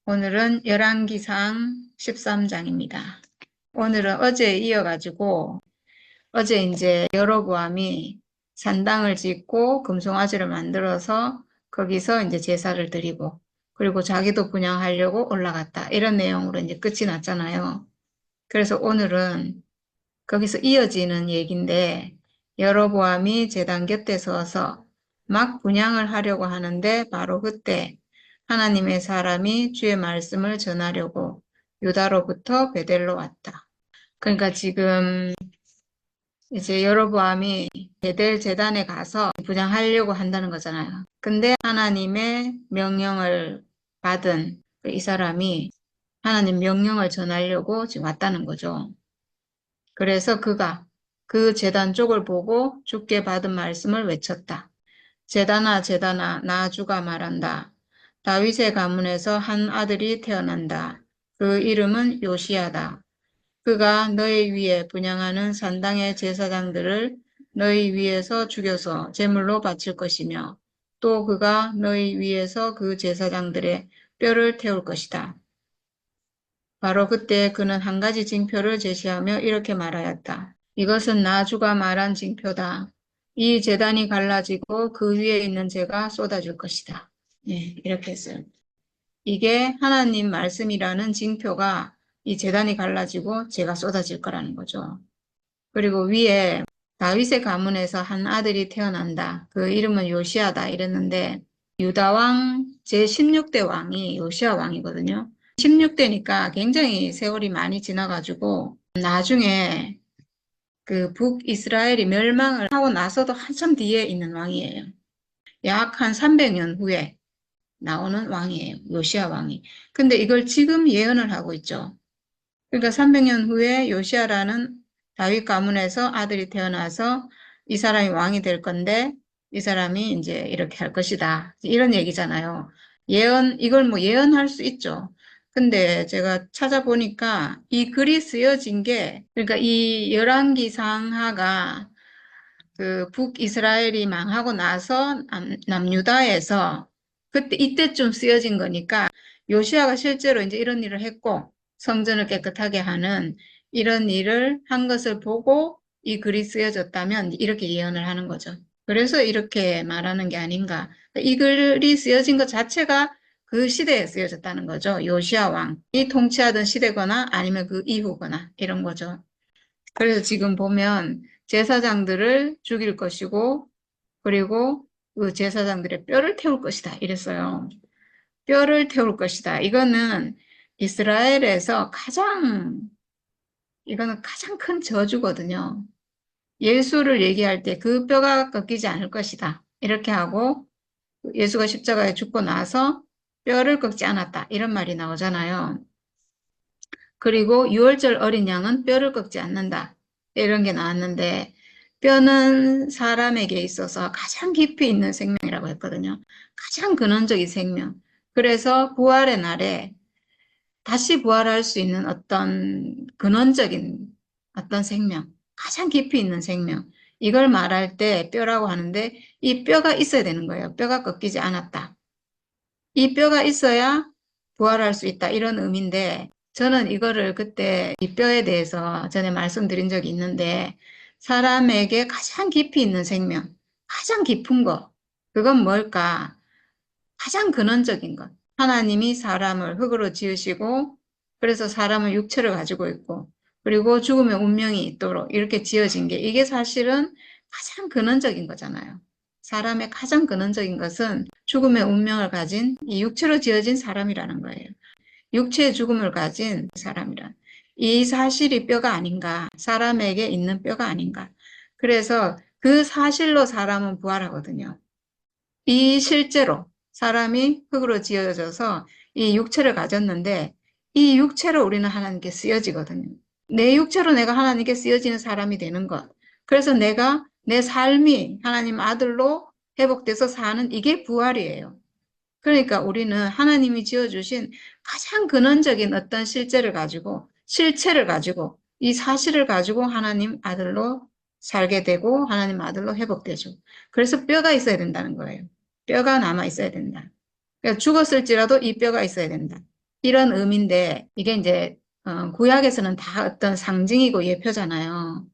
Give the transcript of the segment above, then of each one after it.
오늘은 열왕기상 13장입니다. 오늘은 어제에 이어가지고 어제 이제 여로보암이 산당을 짓고 금송아지를 만들어서 거기서 이제 제사를 드리고 그리고 자기도 분향하려고 올라갔다. 이런 내용으로 이제 끝이 났잖아요. 그래서 오늘은 거기서 이어지는 얘기인데 여로보암이 제단 곁에 서서 막 분향을 하려고 하는데 바로 그때 하나님의 사람이 주의 말씀을 전하려고 유다로부터 베델로 왔다. 그러니까 지금 이제 여로보암이 베델 제단에 가서 분향하려고 한다는 거잖아요. 근데 하나님의 명령을 받은 이 사람이 하나님 명령을 전하려고 지금 왔다는 거죠. 그래서 그가 그 제단 쪽을 보고 주께 받은 말씀을 외쳤다. 제단아, 제단아, 나 주가 말한다. 다윗의 가문에서 한 아들이 태어난다. 그 이름은 요시야다. 그가 너희 위에 분향하는 산당의 제사장들을 너희 위에서 죽여서 제물로 바칠 것이며 또 그가 너희 위에서 그 제사장들의 뼈를 태울 것이다. 바로 그때 그는 한 가지 징표를 제시하며 이렇게 말하였다. 이것은 나 주가 말한 징표다. 이 제단이 갈라지고 그 위에 있는 재가 쏟아질 것이다. 예, 이렇게 했어요. 이게 하나님 말씀이라는 징표가 이 제단이 갈라지고 재가 쏟아질 거라는 거죠. 그리고 위에 다윗의 가문에서 한 아들이 태어난다. 그 이름은 요시야다 이랬는데 유다 왕 제16대 왕이 요시야 왕이거든요. 16대니까 굉장히 세월이 많이 지나가지고 나중에 그 북이스라엘이 멸망을 하고 나서도 한참 뒤에 있는 왕이에요. 약 한 300년 후에 나오는 왕이에요. 요시야 왕이. 근데 이걸 지금 예언을 하고 있죠. 그러니까 300년 후에 요시야라는 다윗 가문에서 아들이 태어나서 이 사람이 왕이 될 건데 이 사람이 이제 이렇게 할 것이다. 이런 얘기잖아요. 이걸 뭐 예언할 수 있죠. 근데 제가 찾아보니까 이 글이 쓰여진 게, 그러니까 이 열왕기상하가 그 북이스라엘이 망하고 나서 남유다에서 이때쯤 쓰여진 거니까 요시야가 실제로 이제 이런 일을 했고 성전을 깨끗하게 하는 이런 일을 한 것을 보고 이 글이 쓰여졌다면 이렇게 예언을 하는 거죠. 그래서 이렇게 말하는 게 아닌가. 이 글이 쓰여진 것 자체가 그 시대에 쓰여졌다는 거죠. 요시야 왕이 통치하던 시대거나 아니면 그 이후거나 이런 거죠. 그래서 지금 보면 제사장들을 죽일 것이고 그리고 그 제사장들의 뼈를 태울 것이다 이랬어요. 뼈를 태울 것이다. 이거는 가장 큰 저주거든요. 예수를 얘기할 때 그 뼈가 꺾이지 않을 것이다. 이렇게 하고 예수가 십자가에 죽고 나서 뼈를 꺾지 않았다. 이런 말이 나오잖아요. 그리고 유월절 어린 양은 뼈를 꺾지 않는다. 이런 게 나왔는데 뼈는 사람에게 있어서 가장 깊이 있는 생명이라고 했거든요. 가장 근원적인 생명. 그래서 부활의 날에 다시 부활할 수 있는 어떤 근원적인 어떤 생명, 가장 깊이 있는 생명. 이걸 말할 때 뼈라고 하는데 이 뼈가 있어야 되는 거예요. 뼈가 꺾이지 않았다. 이 뼈가 있어야 부활할 수 있다. 이런 의미인데 저는 이거를 그때 이 뼈에 대해서 전에 말씀드린 적이 있는데 사람에게 가장 깊이 있는 생명, 가장 깊은 거, 그건 뭘까? 가장 근원적인 것. 하나님이 사람을 흙으로 지으시고 그래서 사람은 육체를 가지고 있고 그리고 죽음의 운명이 있도록 이렇게 지어진 게 이게 사실은 가장 근원적인 거잖아요. 사람의 가장 근원적인 것은 죽음의 운명을 가진 이 육체로 지어진 사람이라는 거예요. 육체의 죽음을 가진 사람이란. 이 사실이 뼈가 아닌가, 사람에게 있는 뼈가 아닌가. 그래서 그 사실로 사람은 부활하거든요. 이 실제로 사람이 흙으로 지어져서 이 육체를 가졌는데 이 육체로 우리는 하나님께 쓰여지거든요. 내 육체로 내가 하나님께 쓰여지는 사람이 되는 것. 그래서 내가 내 삶이 하나님 아들로 회복돼서 사는 이게 부활이에요. 그러니까 우리는 하나님이 지어주신 가장 근원적인 어떤 실체를 가지고 이 사실을 가지고 하나님 아들로 살게 되고 하나님 아들로 회복되죠. 그래서 뼈가 있어야 된다는 거예요. 뼈가 남아 있어야 된다. 그러니까 죽었을지라도 이 뼈가 있어야 된다. 이런 의미인데 이게 이제 구약에서는 다 어떤 상징이고 예표잖아요.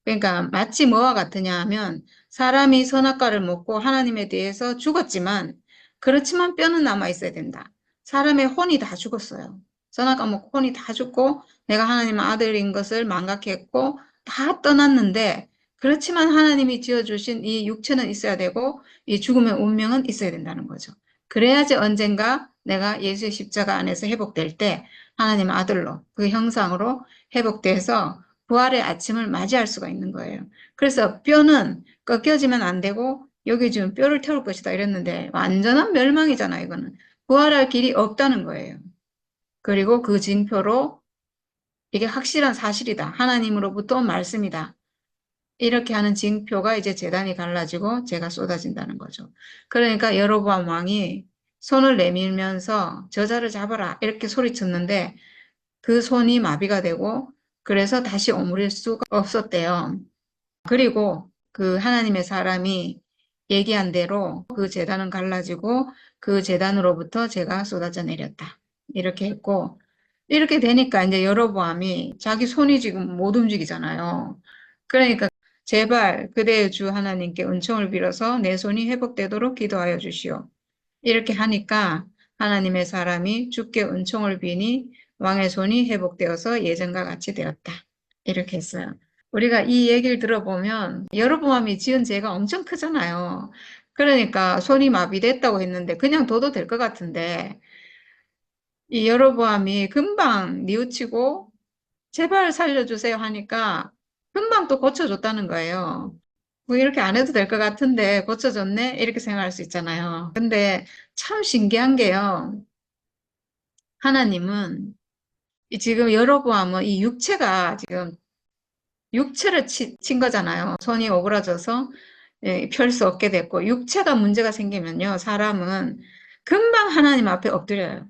그러니까 마치 뭐와 같으냐 하면 사람이 선악과를 먹고 하나님에 대해서 죽었지만 그렇지만 뼈는 남아 있어야 된다. 사람의 혼이 다 죽었어요. 선악과 먹고 혼이 다 죽고 내가 하나님의 아들인 것을 망각했고 다 떠났는데 그렇지만 하나님이 지어주신 이 육체는 있어야 되고 이 죽음의 운명은 있어야 된다는 거죠. 그래야지 언젠가 내가 예수의 십자가 안에서 회복될 때 하나님 아들로 그 형상으로 회복돼서 부활의 아침을 맞이할 수가 있는 거예요. 그래서 뼈는 꺾여지면 안 되고 여기 지금 뼈를 태울 것이다 이랬는데 완전한 멸망이잖아 이거는. 부활할 길이 없다는 거예요. 그리고 그 징표로 이게 확실한 사실이다. 하나님으로부터 온 말씀이다. 이렇게 하는 징표가 이제 제단이 갈라지고 재가 쏟아진다는 거죠. 그러니까 여로보암 왕이 손을 내밀면서 저자를 잡아라 이렇게 소리쳤는데 그 손이 마비가 되고 그래서 다시 오므릴 수가 없었대요. 그리고 그 하나님의 사람이 얘기한 대로 그 제단은 갈라지고 그 제단으로부터 재가 쏟아져 내렸다. 이렇게 했고 이렇게 되니까 이제 여로보암이 자기 손이 지금 못 움직이잖아요. 그러니까 제발 그대의 주 하나님께 은총을 빌어서 내 손이 회복되도록 기도하여 주시오. 이렇게 하니까 하나님의 사람이 주께 은총을 비니 왕의 손이 회복되어서 예전과 같이 되었다. 이렇게 했어요. 우리가 이 얘기를 들어보면 여로보암이 지은 죄가 엄청 크잖아요. 그러니까 손이 마비됐다고 했는데 그냥 둬도 될 것 같은데 이 여로보암이 금방 뉘우치고 제발 살려주세요 하니까 금방 또 고쳐줬다는 거예요. 뭐 이렇게 안 해도 될 것 같은데 고쳐줬네? 이렇게 생각할 수 있잖아요. 근데 참 신기한 게요. 하나님은 지금 여로보암은 이 육체가 지금 육체를 친 거잖아요. 손이 오그라져서 펼 수 없게 됐고 육체가 문제가 생기면요. 사람은 금방 하나님 앞에 엎드려요.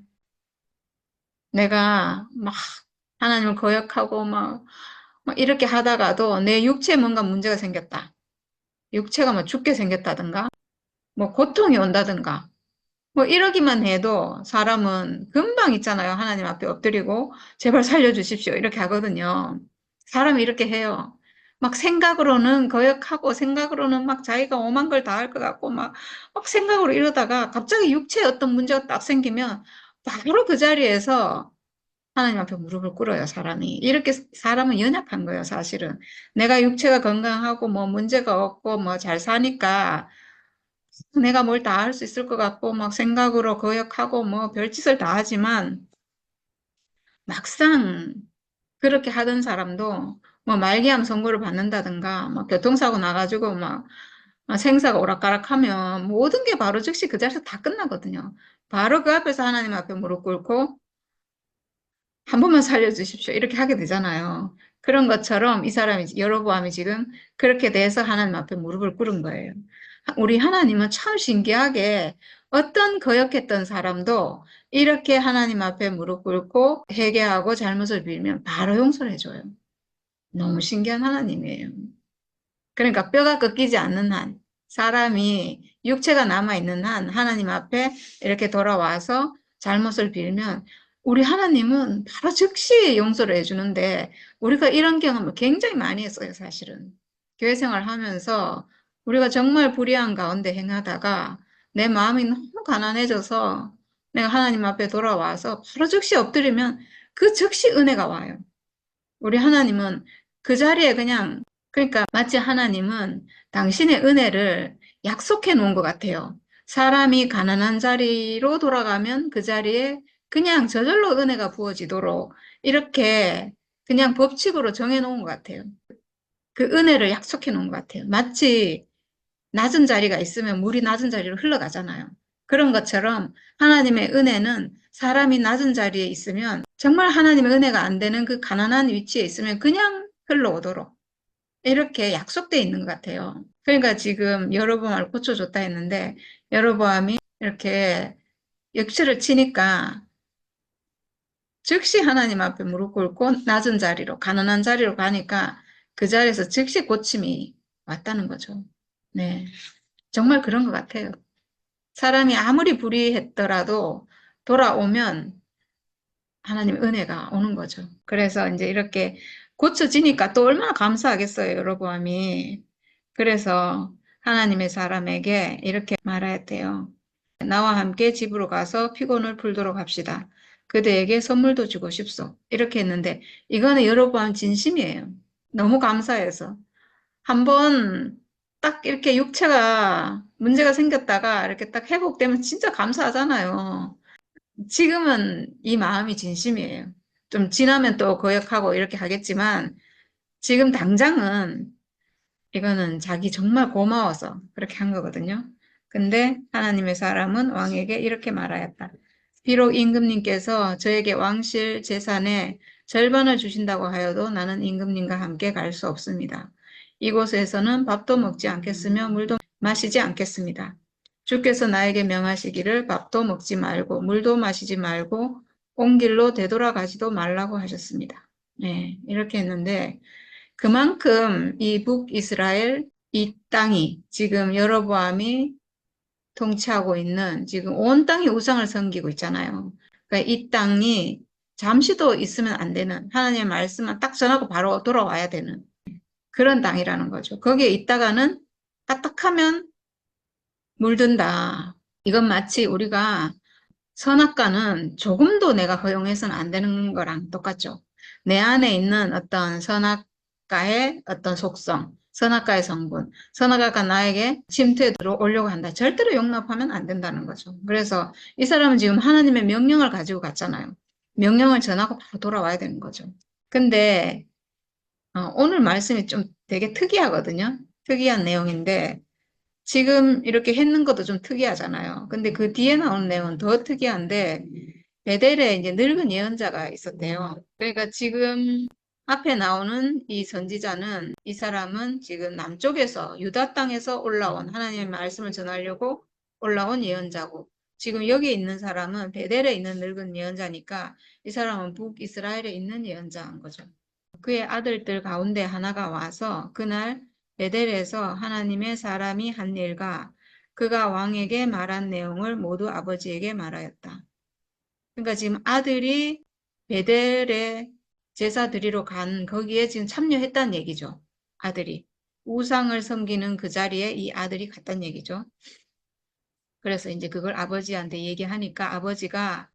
내가 막 하나님을 거역하고 막 이렇게 하다가도 내 육체에 뭔가 문제가 생겼다. 육체가 뭐 죽게 생겼다든가 뭐 고통이 온다든가 뭐 이러기만 해도 사람은 금방 있잖아요. 하나님 앞에 엎드리고 제발 살려주십시오. 이렇게 하거든요. 사람이 이렇게 해요. 막 생각으로는 거역하고 생각으로는 막 자기가 오만 걸 다 할 것 같고 막 생각으로 이러다가 갑자기 육체에 어떤 문제가 딱 생기면 바로 그 자리에서 하나님 앞에 무릎을 꿇어요, 사람이. 이렇게 사람은 연약한 거예요, 사실은. 내가 육체가 건강하고 뭐 문제가 없고 뭐 잘 사니까 내가 뭘 다 할 수 있을 것 같고 막 생각으로 거역하고 뭐 별짓을 다 하지만 막상 그렇게 하던 사람도 뭐 말기암 선고를 받는다든가 막 교통사고 나가지고 막 생사가 오락가락하면 모든 게 바로 즉시 그 자리에서 다 끝나거든요. 바로 그 앞에서 하나님 앞에 무릎 꿇고 한 번만 살려주십시오. 이렇게 하게 되잖아요. 그런 것처럼 이 사람이, 여로보암이 지금 그렇게 돼서 하나님 앞에 무릎을 꿇은 거예요. 우리 하나님은 참 신기하게 어떤 거역했던 사람도 이렇게 하나님 앞에 무릎 꿇고 회개하고 잘못을 빌면 바로 용서를 해줘요. 너무 신기한 하나님이에요. 그러니까 뼈가 꺾이지 않는 한, 사람이 육체가 남아있는 한 하나님 앞에 이렇게 돌아와서 잘못을 빌면 우리 하나님은 바로 즉시 용서를 해주는데 우리가 이런 경험을 굉장히 많이 했어요, 사실은. 교회 생활 하면서 우리가 정말 불의한 가운데 행하다가 내 마음이 너무 가난해져서 내가 하나님 앞에 돌아와서 바로 즉시 엎드리면 그 즉시 은혜가 와요. 우리 하나님은 그 자리에 그냥 그러니까 마치 하나님은 당신의 은혜를 약속해 놓은 것 같아요. 사람이 가난한 자리로 돌아가면 그 자리에 그냥 저절로 은혜가 부어지도록 이렇게 그냥 법칙으로 정해 놓은 것 같아요. 그 은혜를 약속해 놓은 것 같아요. 마치 낮은 자리가 있으면 물이 낮은 자리로 흘러가잖아요. 그런 것처럼 하나님의 은혜는 사람이 낮은 자리에 있으면 정말 하나님의 은혜가 안 되는 그 가난한 위치에 있으면 그냥 흘러오도록 이렇게 약속되어 있는 것 같아요. 그러니까 지금 여로보암을 고쳐줬다 했는데 여로보암이 이렇게 역치를 치니까 즉시 하나님 앞에 무릎 꿇고 낮은 자리로 가난한 자리로 가니까 그 자리에서 즉시 고침이 왔다는 거죠. 네, 정말 그런 것 같아요. 사람이 아무리 불의했더라도 돌아오면 하나님의 은혜가 오는 거죠. 그래서 이제 이렇게 고쳐지니까 또 얼마나 감사하겠어요, 여로보암이. 그래서 하나님의 사람에게 이렇게 말하였대요. 나와 함께 집으로 가서 피곤을 풀도록 합시다. 그대에게 선물도 주고 싶소. 이렇게 했는데 이거는 여로보암 진심이에요. 너무 감사해서. 한번 딱 이렇게 육체가 문제가 생겼다가 이렇게 딱 회복되면 진짜 감사하잖아요. 지금은 이 마음이 진심이에요. 좀 지나면 또 거역하고 이렇게 하겠지만 지금 당장은 이거는 자기 정말 고마워서 그렇게 한 거거든요. 근데 하나님의 사람은 왕에게 이렇게 말하였다. 비록 임금님께서 저에게 왕실 재산의 절반을 주신다고 하여도 나는 임금님과 함께 갈 수 없습니다. 이곳에서는 밥도 먹지 않겠으며 물도 마시지 않겠습니다. 주께서 나에게 명하시기를 밥도 먹지 말고 물도 마시지 말고 온 길로 되돌아가지도 말라고 하셨습니다. 네, 이렇게 했는데 그만큼 이 북이스라엘 이 땅이 지금 여로보암이 통치하고 있는 지금 온 땅이 우상을 섬기고 있잖아요. 그러니까 이 땅이 잠시도 있으면 안 되는 하나님의 말씀만 딱 전하고 바로 돌아와야 되는 그런 땅이라는 거죠. 거기에 있다가는 까딱하면 물든다. 이건 마치 우리가 선악과는 조금도 내가 허용해서는 안 되는 거랑 똑같죠. 내 안에 있는 어떤 선악과의 어떤 속성, 선악과의 성분, 선악과가 나에게 침투에 들어오려고 한다. 절대로 용납하면 안 된다는 거죠. 그래서 이 사람은 지금 하나님의 명령을 가지고 갔잖아요. 명령을 전하고 바로 돌아와야 되는 거죠. 근데 오늘 말씀이 좀 되게 특이하거든요. 특이한 내용인데 지금 이렇게 했는 것도 좀 특이하잖아요. 근데 그 뒤에 나오는 내용은 더 특이한데 베델에 이제 늙은 예언자가 있었대요. 그러니까 지금 앞에 나오는 이 선지자는 이 사람은 지금 남쪽에서 유다 땅에서 올라온 하나님의 말씀을 전하려고 올라온 예언자고 지금 여기 있는 사람은 베델에 있는 늙은 예언자니까 이 사람은 북이스라엘에 있는 예언자인 거죠. 그의 아들들 가운데 하나가 와서 그날 베델에서 하나님의 사람이 한 일과 그가 왕에게 말한 내용을 모두 아버지에게 말하였다. 그러니까 지금 아들이 베델에 제사 드리러 간 거기에 지금 참여했다는 얘기죠. 아들이. 우상을 섬기는 그 자리에 이 아들이 갔다는 얘기죠. 그래서 이제 그걸 아버지한테 얘기하니까 아버지가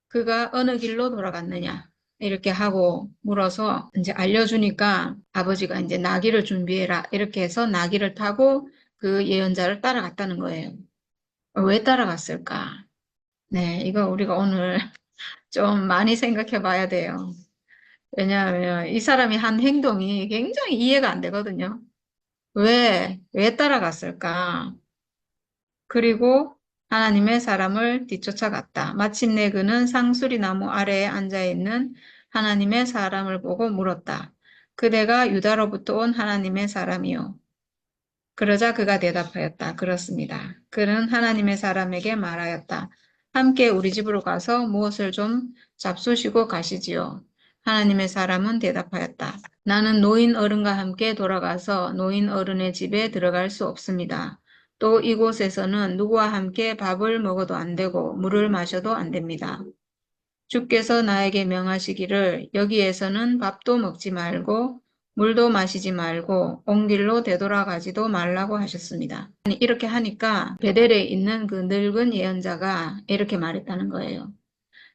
그가 어느 길로 돌아갔느냐 이렇게 하고 물어서 이제 알려주니까 아버지가 이제 나귀를 준비해라 이렇게 해서 나귀를 타고 그 예언자를 따라갔다는 거예요. 왜 따라갔을까? 네, 이거 우리가 오늘 좀 많이 생각해 봐야 돼요. 왜냐하면 이 사람이 한 행동이 굉장히 이해가 안 되거든요. 왜 따라갔을까? 그리고 하나님의 사람을 뒤쫓아갔다. 마침내 그는 상수리 나무 아래에 앉아있는 하나님의 사람을 보고 물었다. 그대가 유다로부터 온 하나님의 사람이요. 그러자 그가 대답하였다. 그렇습니다. 그는 하나님의 사람에게 말하였다. 함께 우리 집으로 가서 무엇을 좀 잡수시고 가시지요. 하나님의 사람은 대답하였다. 나는 노인 어른과 함께 돌아가서 노인 어른의 집에 들어갈 수 없습니다. 또 이곳에서는 누구와 함께 밥을 먹어도 안 되고 물을 마셔도 안 됩니다. 주께서 나에게 명하시기를 여기에서는 밥도 먹지 말고 물도 마시지 말고 온 길로 되돌아가지도 말라고 하셨습니다. 이렇게 하니까 베델에 있는 그 늙은 예언자가 이렇게 말했다는 거예요.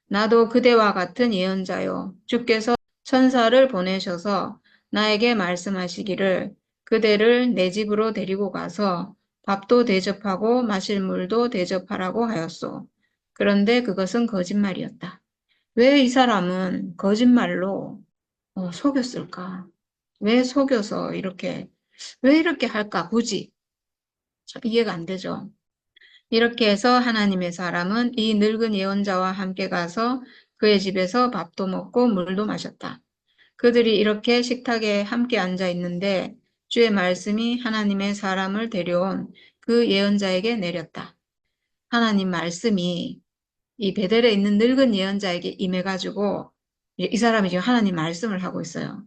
나도 그대와 같은 예언자요. 주께서 천사를 보내셔서 나에게 말씀하시기를 그대를 내 집으로 데리고 가서 밥도 대접하고 마실 물도 대접하라고 하였소. 그런데 그것은 거짓말이었다. 왜 이 사람은 거짓말로 속였을까? 왜 속여서 왜 이렇게 할까? 굳이. 이해가 안 되죠. 이렇게 해서 하나님의 사람은 이 늙은 예언자와 함께 가서 그의 집에서 밥도 먹고 물도 마셨다. 그들이 이렇게 식탁에 함께 앉아 있는데 주의 말씀이 하나님의 사람을 데려온 그 예언자에게 내렸다. 하나님 말씀이 이 베델에 있는 늙은 예언자에게 임해가지고 이 사람이 지금 하나님 말씀을 하고 있어요.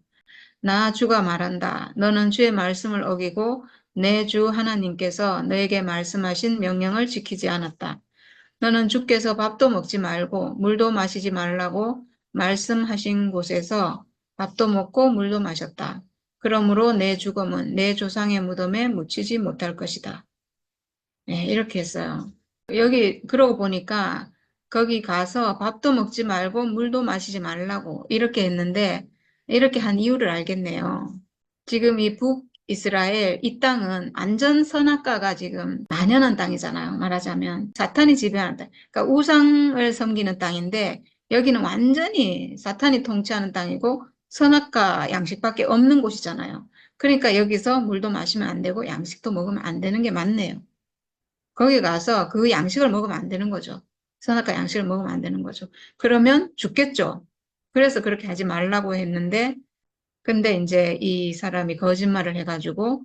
나 주가 말한다. 너는 주의 말씀을 어기고 내 주 하나님께서 너에게 말씀하신 명령을 지키지 않았다. 너는 주께서 밥도 먹지 말고 물도 마시지 말라고 말씀하신 곳에서 밥도 먹고 물도 마셨다. 그러므로 내 죽음은 내 조상의 무덤에 묻히지 못할 것이다. 네, 이렇게 했어요. 여기 그러고 보니까 거기 가서 밥도 먹지 말고 물도 마시지 말라고 이렇게 했는데 이렇게 한 이유를 알겠네요. 지금 이 북이스라엘 이 땅은 완전 선악과가 지금 만연한 땅이잖아요. 말하자면 사탄이 지배하는 땅. 그러니까 우상을 섬기는 땅인데 여기는 완전히 사탄이 통치하는 땅이고 선악과 양식밖에 없는 곳이잖아요. 그러니까 여기서 물도 마시면 안 되고 양식도 먹으면 안 되는 게 맞네요. 거기 가서 그 양식을 먹으면 안 되는 거죠. 선악과 양식을 먹으면 안 되는 거죠. 그러면 죽겠죠. 그래서 그렇게 하지 말라고 했는데 근데 이제 이 사람이 거짓말을 해가지고,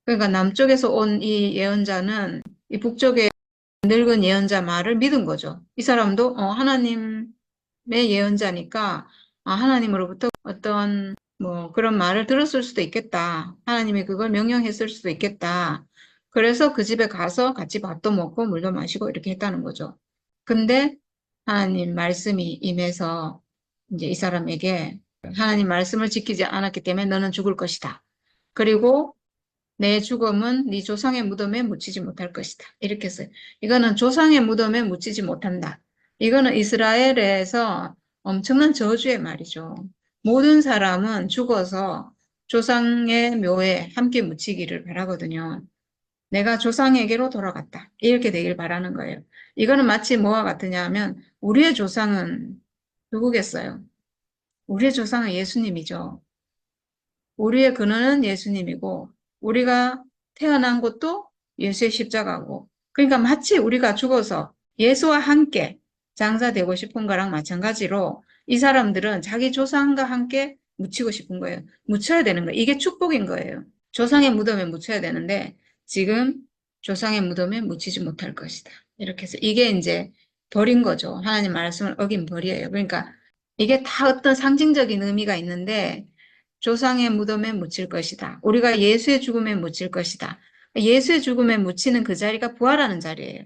그러니까 남쪽에서 온 이 예언자는 이 북쪽의 늙은 예언자 말을 믿은 거죠. 이 사람도 하나님의 예언자니까 하나님으로부터 어떤 뭐 그런 말을 들었을 수도 있겠다. 하나님이 그걸 명령했을 수도 있겠다. 그래서 그 집에 가서 같이 밥도 먹고 물도 마시고 이렇게 했다는 거죠. 근데 하나님 말씀이 임해서 이제 이 사람에게 하나님 말씀을 지키지 않았기 때문에 너는 죽을 것이다. 그리고 내 죽음은 네 조상의 무덤에 묻히지 못할 것이다. 이렇게 했어요. 이거는 조상의 무덤에 묻히지 못한다. 이거는 이스라엘에서 엄청난 저주의 말이죠. 모든 사람은 죽어서 조상의 묘에 함께 묻히기를 바라거든요. 내가 조상에게로 돌아갔다. 이렇게 되길 바라는 거예요. 이거는 마치 뭐와 같으냐 하면 우리의 조상은 누구겠어요? 우리의 조상은 예수님이죠. 우리의 근원은 예수님이고 우리가 태어난 것도 예수의 십자가고 그러니까 마치 우리가 죽어서 예수와 함께 장사되고 싶은 거랑 마찬가지로 이 사람들은 자기 조상과 함께 묻히고 싶은 거예요. 묻혀야 되는 거예요. 이게 축복인 거예요. 조상의 무덤에 묻혀야 되는데 지금 조상의 무덤에 묻히지 못할 것이다. 이렇게 해서 이게 이제 벌인 거죠. 하나님 말씀을 어긴 벌이에요. 그러니까 이게 다 어떤 상징적인 의미가 있는데 조상의 무덤에 묻힐 것이다. 우리가 예수의 죽음에 묻힐 것이다. 예수의 죽음에 묻히는 그 자리가 부활하는 자리예요.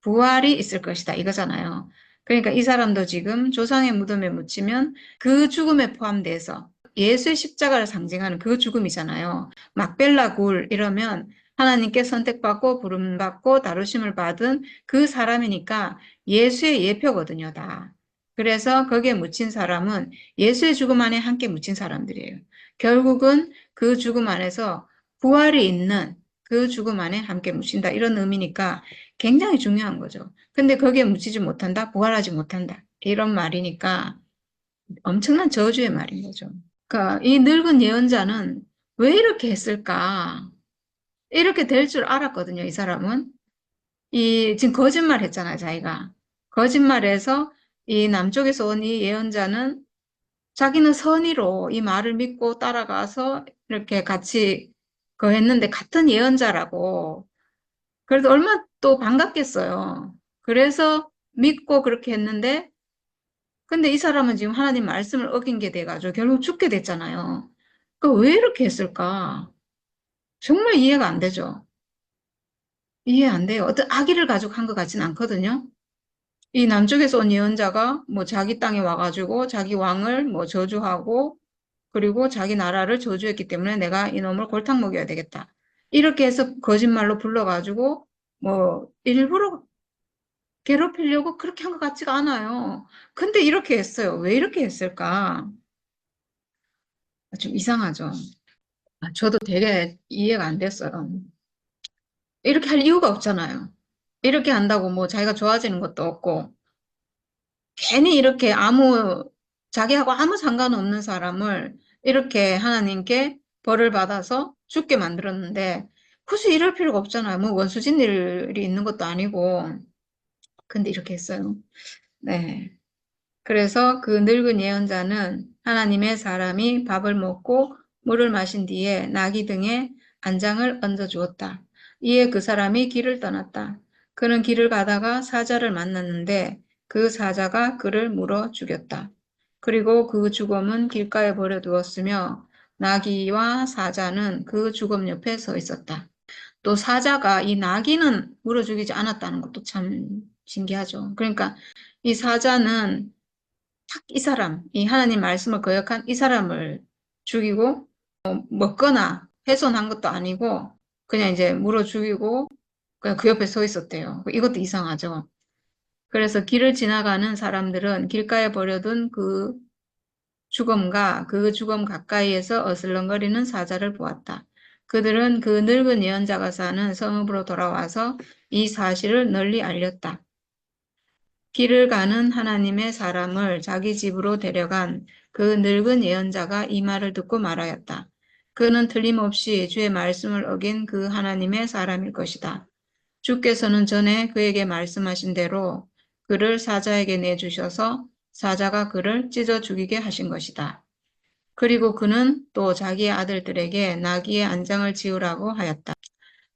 부활이 있을 것이다. 이거잖아요. 그러니까 이 사람도 지금 조상의 무덤에 묻히면 그 죽음에 포함돼서 예수의 십자가를 상징하는 그 죽음이잖아요. 막벨라 굴 이러면 하나님께 선택받고 부름받고 다루심을 받은 그 사람이니까 예수의 예표거든요, 다. 그래서 거기에 묻힌 사람은 예수의 죽음 안에 함께 묻힌 사람들이에요. 결국은 그 죽음 안에서 부활이 있는 그 죽음 안에 함께 묻힌다. 이런 의미니까 굉장히 중요한 거죠. 근데 거기에 묻히지 못한다, 부활하지 못한다. 이런 말이니까 엄청난 저주의 말인 거죠. 그러니까 이 늙은 예언자는 왜 이렇게 했을까? 이렇게 될 줄 알았거든요, 이 사람은. 지금 거짓말 했잖아요, 자기가. 거짓말해서 이 남쪽에서 온 이 예언자는 자기는 선의로 이 말을 믿고 따라가서 이렇게 같이 했는데 같은 예언자라고 그래도 얼마나 또 반갑겠어요. 그래서 믿고 그렇게 했는데, 근데 이 사람은 지금 하나님 말씀을 어긴 게 돼가지고 결국 죽게 됐잖아요. 그 왜 이렇게 했을까? 정말 이해가 안 되죠. 이해 안 돼요. 어떤 악의를 가지고 한 것 같진 않거든요. 이 남쪽에서 온 예언자가 뭐 자기 땅에 와가지고 자기 왕을 뭐 저주하고 그리고 자기 나라를 저주했기 때문에 내가 이놈을 골탕 먹여야 되겠다. 이렇게 해서 거짓말로 불러가지고 뭐 일부러 괴롭히려고 그렇게 한 것 같지가 않아요. 근데 이렇게 했어요. 왜 이렇게 했을까? 좀 이상하죠. 저도 되게 이해가 안 됐어요. 이렇게 할 이유가 없잖아요. 이렇게 한다고 뭐 자기가 좋아지는 것도 없고, 괜히 이렇게 자기하고 아무 상관없는 사람을 이렇게 하나님께 벌을 받아서 죽게 만들었는데, 굳이 이럴 필요가 없잖아요. 뭐 원수진 일이 있는 것도 아니고. 근데 이렇게 했어요. 네. 그래서 그 늙은 예언자는 하나님의 사람이 밥을 먹고 물을 마신 뒤에 나귀 등에 안장을 얹어 주었다. 이에 그 사람이 길을 떠났다. 그는 길을 가다가 사자를 만났는데 그 사자가 그를 물어 죽였다. 그리고 그 죽음은 길가에 버려두었으며 나귀와 사자는 그 죽음 옆에 서 있었다. 또 사자가 이 나귀는 물어 죽이지 않았다는 것도 참 신기하죠. 그러니까 이 사자는 딱 이 사람, 이 하나님 말씀을 거역한 이 사람을 죽이고 먹거나 훼손한 것도 아니고 그냥 이제 물어 죽이고 그냥 그 옆에 서 있었대요. 이것도 이상하죠. 그래서 길을 지나가는 사람들은 길가에 버려둔 그 죽음과 그 죽음 가까이에서 어슬렁거리는 사자를 보았다. 그들은 그 늙은 예언자가 사는 성읍으로 돌아와서 이 사실을 널리 알렸다. 길을 가는 하나님의 사람을 자기 집으로 데려간 그 늙은 예언자가 이 말을 듣고 말하였다. 그는 틀림없이 주의 말씀을 어긴 그 하나님의 사람일 것이다. 주께서는 전에 그에게 말씀하신 대로 그를 사자에게 내주셔서 사자가 그를 찢어 죽이게 하신 것이다. 그리고 그는 또 자기의 아들들에게 나귀의 안장을 지으라고 하였다.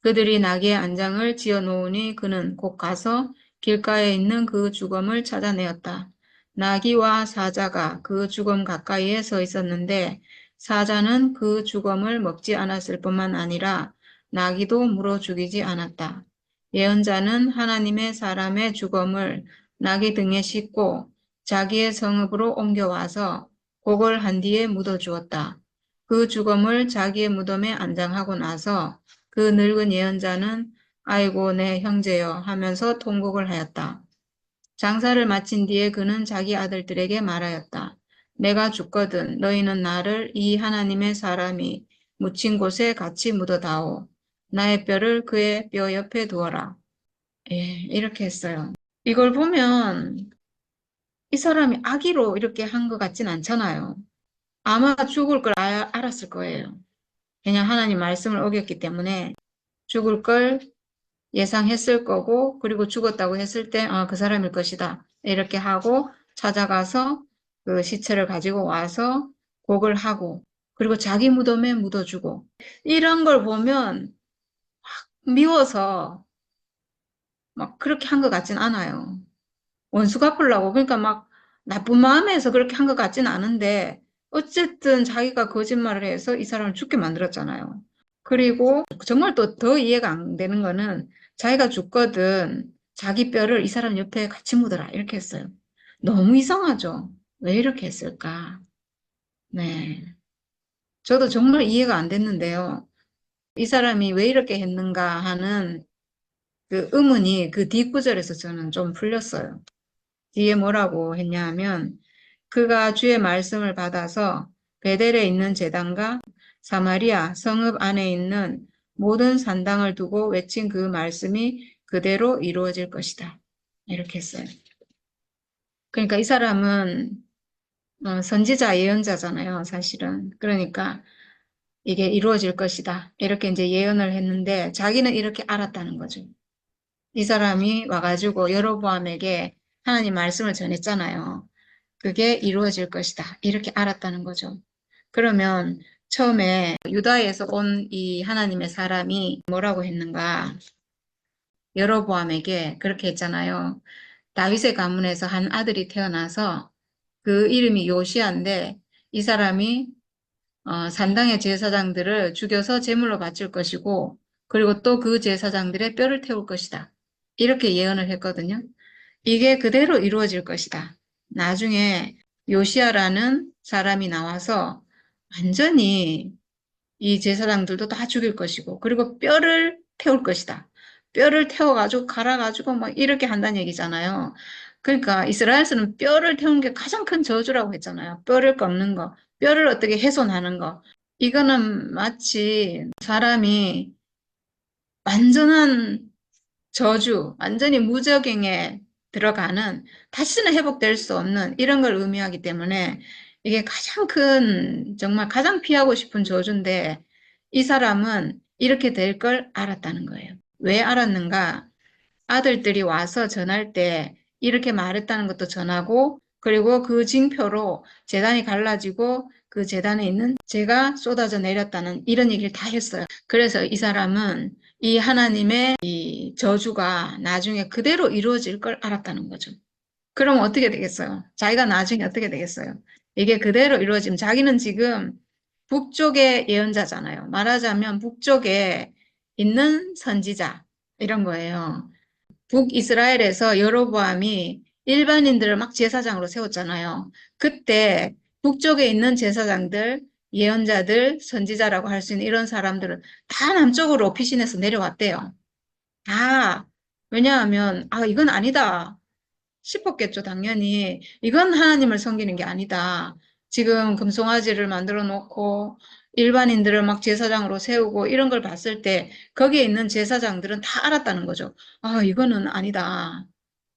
그들이 나귀의 안장을 지어 놓으니 그는 곧 가서 길가에 있는 그 주검을 찾아내었다. 나귀와 사자가 그 주검 가까이에 서 있었는데 사자는 그 주검을 먹지 않았을 뿐만 아니라 나귀도 물어 죽이지 않았다. 예언자는 하나님의 사람의 주검을 나귀 등에 싣고 자기의 성읍으로 옮겨와서 곡을 한 뒤에 묻어 주었다. 그 주검을 자기의 무덤에 안장하고 나서 그 늙은 예언자는 아이고 내 형제여 하면서 통곡을 하였다. 장사를 마친 뒤에 그는 자기 아들들에게 말하였다. 내가 죽거든 너희는 나를 이 하나님의 사람이 묻힌 곳에 같이 묻어다오. 나의 뼈를 그의 뼈 옆에 두어라. 예, 이렇게 했어요. 이걸 보면 이 사람이 악의로 이렇게 한 것 같진 않잖아요. 아마 죽을 걸 알았을 거예요. 그냥 하나님 말씀을 어겼기 때문에 죽을 걸 예상했을 거고, 그리고 죽었다고 했을 때, 그 사람일 것이다. 이렇게 하고 찾아가서 그 시체를 가지고 와서 곡을 하고, 그리고 자기 무덤에 묻어주고, 이런 걸 보면 미워서 막 그렇게 한 것 같진 않아요. 원수 갚으려고. 그러니까 막 나쁜 마음에서 그렇게 한 것 같진 않은데, 어쨌든 자기가 거짓말을 해서 이 사람을 죽게 만들었잖아요. 그리고 정말 또 더 이해가 안 되는 거는 자기가 죽거든 자기 뼈를 이 사람 옆에 같이 묻어라 이렇게 했어요. 너무 이상하죠? 왜 이렇게 했을까? 네. 저도 정말 이해가 안 됐는데요. 이 사람이 왜 이렇게 했는가 하는 그 의문이 그 뒷구절에서 저는 좀 풀렸어요. 뒤에 뭐라고 했냐 하면 그가 주의 말씀을 받아서 베델에 있는 제단과 사마리아 성읍 안에 있는 모든 산당을 두고 외친 그 말씀이 그대로 이루어질 것이다. 이렇게 했어요. 그러니까 이 사람은 선지자 예언자잖아요, 사실은. 그러니까 이게 이루어질 것이다. 이렇게 이제 예언을 했는데 자기는 이렇게 알았다는 거죠. 이 사람이 와가지고 여로보암에게 하나님 말씀을 전했잖아요. 그게 이루어질 것이다. 이렇게 알았다는 거죠. 그러면 처음에 유다에서 온 이 하나님의 사람이 뭐라고 했는가? 여로보암에게 그렇게 했잖아요. 다윗의 가문에서 한 아들이 태어나서 그 이름이 요시아인데 이 사람이 산당의 제사장들을 죽여서 제물로 바칠 것이고 그리고 또 그 제사장들의 뼈를 태울 것이다. 이렇게 예언을 했거든요. 이게 그대로 이루어질 것이다. 나중에 요시아라는 사람이 나와서 완전히 이 제사장들도 다 죽일 것이고, 그리고 뼈를 태울 것이다. 뼈를 태워가지고 갈아가지고 막 이렇게 한다는 얘기잖아요. 그러니까 이스라엘에서는 뼈를 태우는 게 가장 큰 저주라고 했잖아요. 뼈를 꺾는 거, 뼈를 어떻게 훼손하는 거. 이거는 마치 사람이 완전한 저주, 완전히 무적행에 들어가는 다시는 회복될 수 없는 이런 걸 의미하기 때문에 이게 가장 큰, 정말 가장 피하고 싶은 저주인데 이 사람은 이렇게 될 걸 알았다는 거예요. 왜 알았는가? 아들들이 와서 전할 때 이렇게 말했다는 것도 전하고 그리고 그 징표로 제단이 갈라지고 그 제단에 있는 재가 쏟아져 내렸다는 이런 얘기를 다 했어요. 그래서 이 사람은 이 하나님의 이 저주가 나중에 그대로 이루어질 걸 알았다는 거죠. 그럼 어떻게 되겠어요? 자기가 나중에 어떻게 되겠어요? 이게 그대로 이루어지면 자기는 지금 북쪽의 예언자잖아요. 말하자면 북쪽에 있는 선지자 이런 거예요. 북이스라엘에서 여로보암이 일반인들을 막 제사장으로 세웠잖아요. 그때 북쪽에 있는 제사장들, 예언자들, 선지자라고 할 수 있는 이런 사람들은 다 남쪽으로 피신해서 내려왔대요. 다. 왜냐하면, 아, 이건 아니다 싶었겠죠, 당연히. 이건 하나님을 섬기는 게 아니다. 지금 금송아지를 만들어 놓고 일반인들을 막 제사장으로 세우고 이런 걸 봤을 때 거기에 있는 제사장들은 다 알았다는 거죠. 아, 이거는 아니다.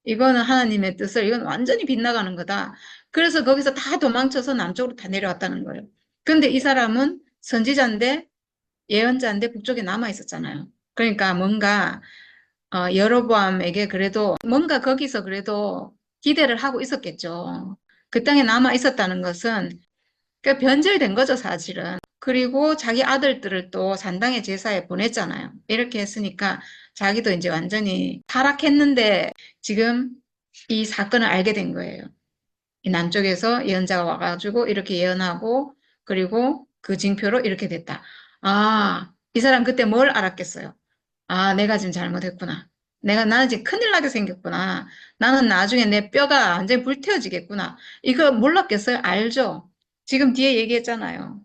이거는 하나님의 뜻을, 이건 완전히 빗나가는 거다. 그래서 거기서 다 도망쳐서 남쪽으로 다 내려왔다는 거예요. 근데 이 사람은 선지자인데 예언자인데 북쪽에 남아 있었잖아요. 그러니까 뭔가 여로보암에게 그래도 뭔가 거기서 그래도 기대를 하고 있었겠죠. 그 땅에 남아 있었다는 것은 그 변절된 거죠, 사실은. 그리고 자기 아들들을 또 산당의 제사에 보냈잖아요. 이렇게 했으니까 자기도 이제 완전히 타락했는데 지금 이 사건을 알게 된 거예요. 이 남쪽에서 예언자가 와가지고 이렇게 예언하고 그리고 그 징표로 이렇게 됐다. 아, 이 사람 그때 뭘 알았겠어요? 아, 내가 지금 잘못했구나. 나는 지금 큰일 나게 생겼구나. 나는 나중에 내 뼈가 완전히 불태워지겠구나. 이거 몰랐겠어요? 알죠? 지금 뒤에 얘기했잖아요.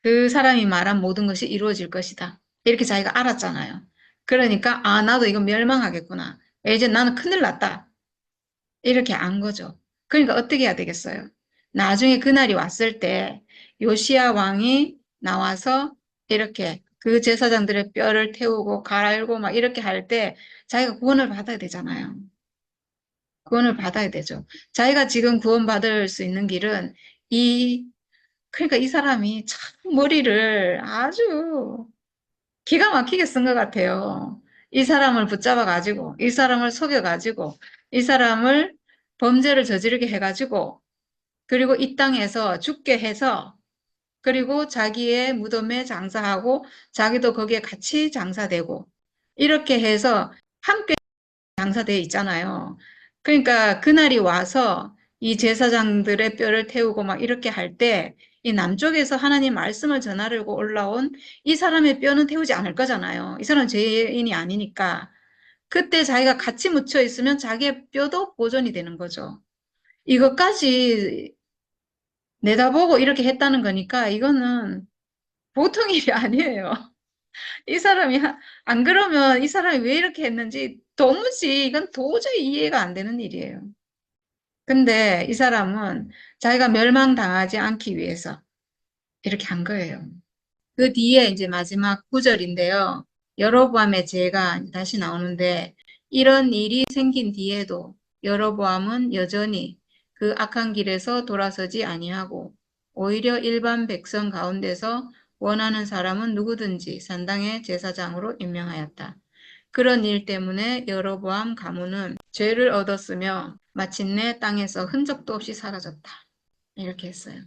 그 사람이 말한 모든 것이 이루어질 것이다. 이렇게 자기가 알았잖아요. 그러니까, 아, 나도 이거 멸망하겠구나. 이제 나는 큰일 났다. 이렇게 안 거죠. 그러니까 어떻게 해야 되겠어요? 나중에 그날이 왔을 때 요시야 왕이 나와서 이렇게 그 제사장들의 뼈를 태우고 갈고 막 이렇게 할 때 자기가 구원을 받아야 되잖아요. 구원을 받아야 되죠. 자기가 지금 구원받을 수 있는 길은 이, 그러니까 이 사람이 참 머리를 아주 기가 막히게 쓴 것 같아요. 이 사람을 붙잡아 가지고, 이 사람을 속여 가지고, 이 사람을 범죄를 저지르게 해가지고, 그리고 이 땅에서 죽게 해서, 그리고 자기의 무덤에 장사하고, 자기도 거기에 같이 장사되고, 이렇게 해서 함께 장사되어 있잖아요. 그러니까 그날이 와서 이 제사장들의 뼈를 태우고 막 이렇게 할 때, 이 남쪽에서 하나님 말씀을 전하려고 올라온 이 사람의 뼈는 태우지 않을 거잖아요. 이 사람은 죄인이 아니니까. 그때 자기가 같이 묻혀 있으면 자기의 뼈도 보존이 되는 거죠. 이것까지 내다보고 이렇게 했다는 거니까 이거는 보통 일이 아니에요. 이 사람이 안 그러면 이 사람이 왜 이렇게 했는지 도무지 이건 도저히 이해가 안 되는 일이에요. 근데 이 사람은 자기가 멸망당하지 않기 위해서 이렇게 한 거예요. 그 뒤에 이제 마지막 구절인데요. 여로보암의 죄가 다시 나오는데 이런 일이 생긴 뒤에도 여로보암은 여전히 그 악한 길에서 돌아서지 아니하고 오히려 일반 백성 가운데서 원하는 사람은 누구든지 산당의 제사장으로 임명하였다. 그런 일 때문에 여로보암 가문은 죄를 얻었으며 마침내 땅에서 흔적도 없이 사라졌다. 이렇게 했어요.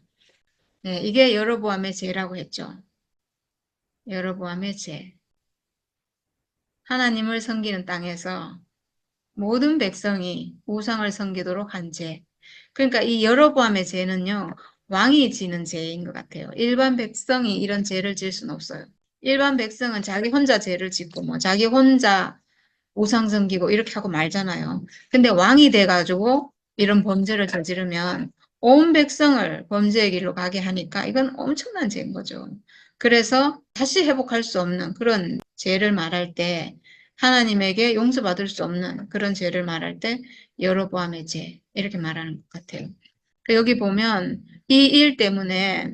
네, 이게 여로보암의 죄라고 했죠. 여로보암의 죄. 하나님을 섬기는 땅에서 모든 백성이 우상을 섬기도록 한 죄. 그러니까 이 여로보암의 죄는요, 왕이 지는 죄인 것 같아요. 일반 백성이 이런 죄를 질 수는 없어요. 일반 백성은 자기 혼자 죄를 짓고 뭐 자기 혼자 우상 섬기고 이렇게 하고 말잖아요. 근데 왕이 돼가지고 이런 범죄를 저지르면 온 백성을 범죄의 길로 가게 하니까 이건 엄청난 죄인 거죠. 그래서 다시 회복할 수 없는 그런 죄를 말할 때 하나님에게 용서받을 수 없는 그런 죄를 말할 때 여로보암의 죄 이렇게 말하는 것 같아요. 여기 보면 이 일 때문에